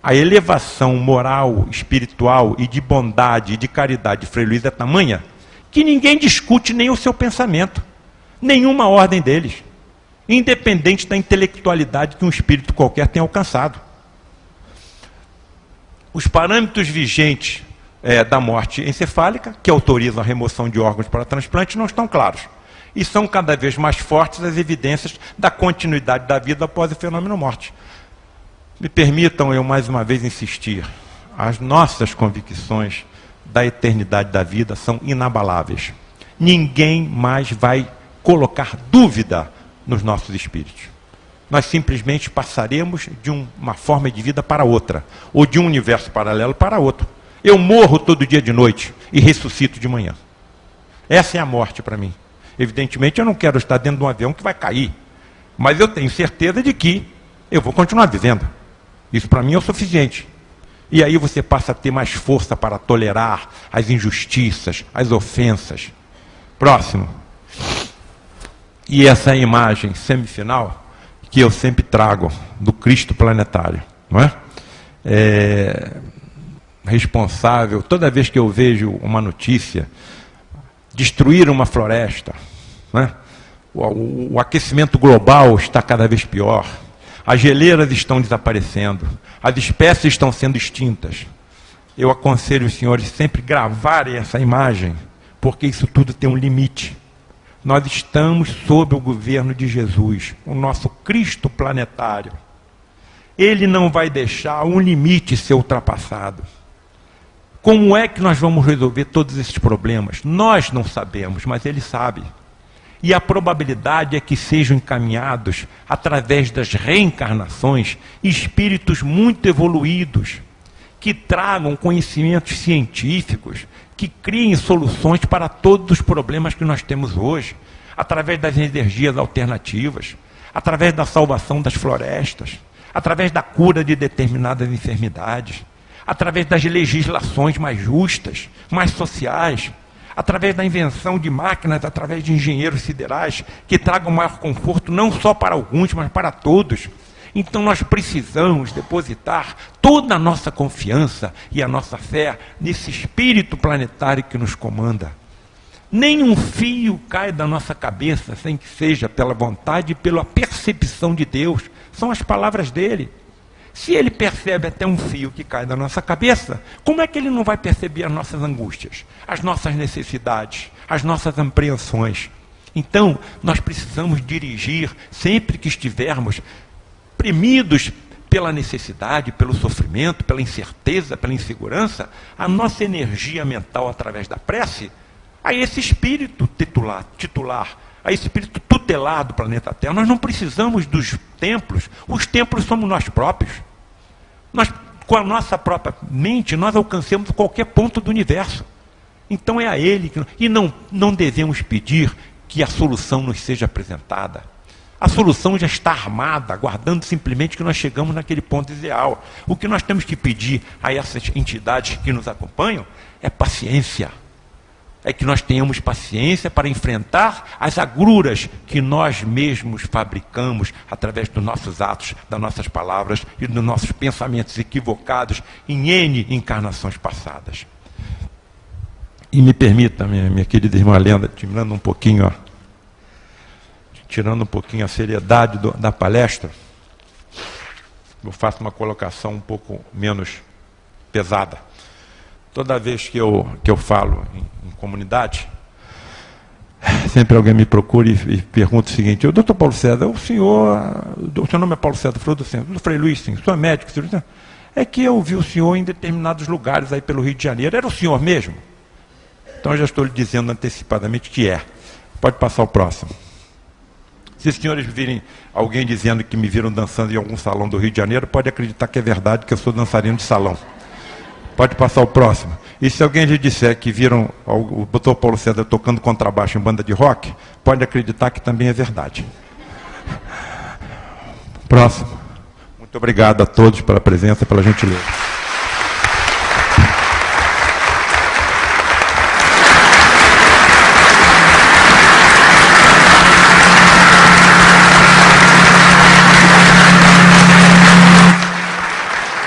A elevação moral, espiritual e de bondade e de caridade de Frei Luiz é tamanha que ninguém discute nem o seu pensamento, nenhuma ordem deles, independente da intelectualidade que um espírito qualquer tenha alcançado. Os parâmetros vigentes da morte encefálica, que autorizam a remoção de órgãos para transplante, não estão claros. E são cada vez mais fortes as evidências da continuidade da vida após o fenômeno morte. Me permitam eu mais uma vez insistir, as nossas convicções da eternidade da vida são inabaláveis. Ninguém mais vai colocar dúvida nos nossos espíritos. Nós simplesmente passaremos de uma forma de vida para outra, ou de um universo paralelo para outro. Eu morro todo dia de noite e ressuscito de manhã. Essa é a morte para mim. Evidentemente eu não quero estar dentro de um avião que vai cair, mas eu tenho certeza de que eu vou continuar vivendo. Isso para mim é o suficiente. E aí você passa a ter mais força para tolerar as injustiças, as ofensas. Próximo. E essa é a imagem semifinal que eu sempre trago do Cristo planetário, não é? Responsável, toda vez que eu vejo uma notícia, destruir uma floresta, né? O aquecimento global está cada vez pior, as geleiras estão desaparecendo, as espécies estão sendo extintas. Eu aconselho os senhores sempre gravarem essa imagem, porque isso tudo tem um limite. Nós estamos sob o governo de Jesus, o nosso Cristo planetário. Ele não vai deixar um limite ser ultrapassado. Como é que nós vamos resolver todos esses problemas? Nós não sabemos, mas Ele sabe. E a probabilidade é que sejam encaminhados, através das reencarnações, espíritos muito evoluídos, que tragam conhecimentos científicos, que criem soluções para todos os problemas que nós temos hoje, através das energias alternativas, através da salvação das florestas, através da cura de determinadas enfermidades, através das legislações mais justas, mais sociais, através da invenção de máquinas, através de engenheiros siderais, que tragam maior conforto não só para alguns, mas para todos. Então nós precisamos depositar toda a nossa confiança e a nossa fé nesse espírito planetário que nos comanda. Nenhum fio cai da nossa cabeça sem que seja pela vontade e pela percepção de Deus. São as palavras dele. Se ele percebe até um fio que cai da nossa cabeça, como é que ele não vai perceber as nossas angústias, as nossas necessidades, as nossas apreensões? Então, nós precisamos dirigir, sempre que estivermos premidos pela necessidade, pelo sofrimento, pela incerteza, pela insegurança, a nossa energia mental através da prece, a esse espírito titular, a esse espírito tutelar do planeta Terra. Nós não precisamos dos templos, os templos somos nós próprios. Nós, com a nossa própria mente, nós alcançamos qualquer ponto do universo. Então é a Ele que... E não devemos pedir que a solução nos seja apresentada. A solução já está armada, aguardando simplesmente que nós chegamos naquele ponto ideal. O que nós temos que pedir a essas entidades que nos acompanham é paciência. É que nós tenhamos paciência para enfrentar as agruras que nós mesmos fabricamos através dos nossos atos, das nossas palavras e dos nossos pensamentos equivocados em N encarnações passadas. E me permita, minha querida irmã Lenda, tirando um pouquinho a seriedade da palestra, eu faço uma colocação um pouco menos pesada. Toda vez que eu falo em comunidade, sempre alguém me procura e pergunta o seguinte: doutor Paulo César, o seu nome é Paulo César, falou do Frei Luiz, sim, o senhor é médico? É que eu vi o senhor em determinados lugares aí pelo Rio de Janeiro. Era o senhor mesmo? Então eu já estou lhe dizendo antecipadamente que é. Pode passar o próximo. Se os senhores virem alguém dizendo que me viram dançando em algum salão do Rio de Janeiro, pode acreditar que é verdade, que eu sou dançarino de salão. Pode passar o próximo. E se alguém lhe disser que viram o Dr. Paulo César tocando contrabaixo em banda de rock, pode acreditar que também é verdade. Próximo. Muito obrigado a todos pela presença, pela gentileza.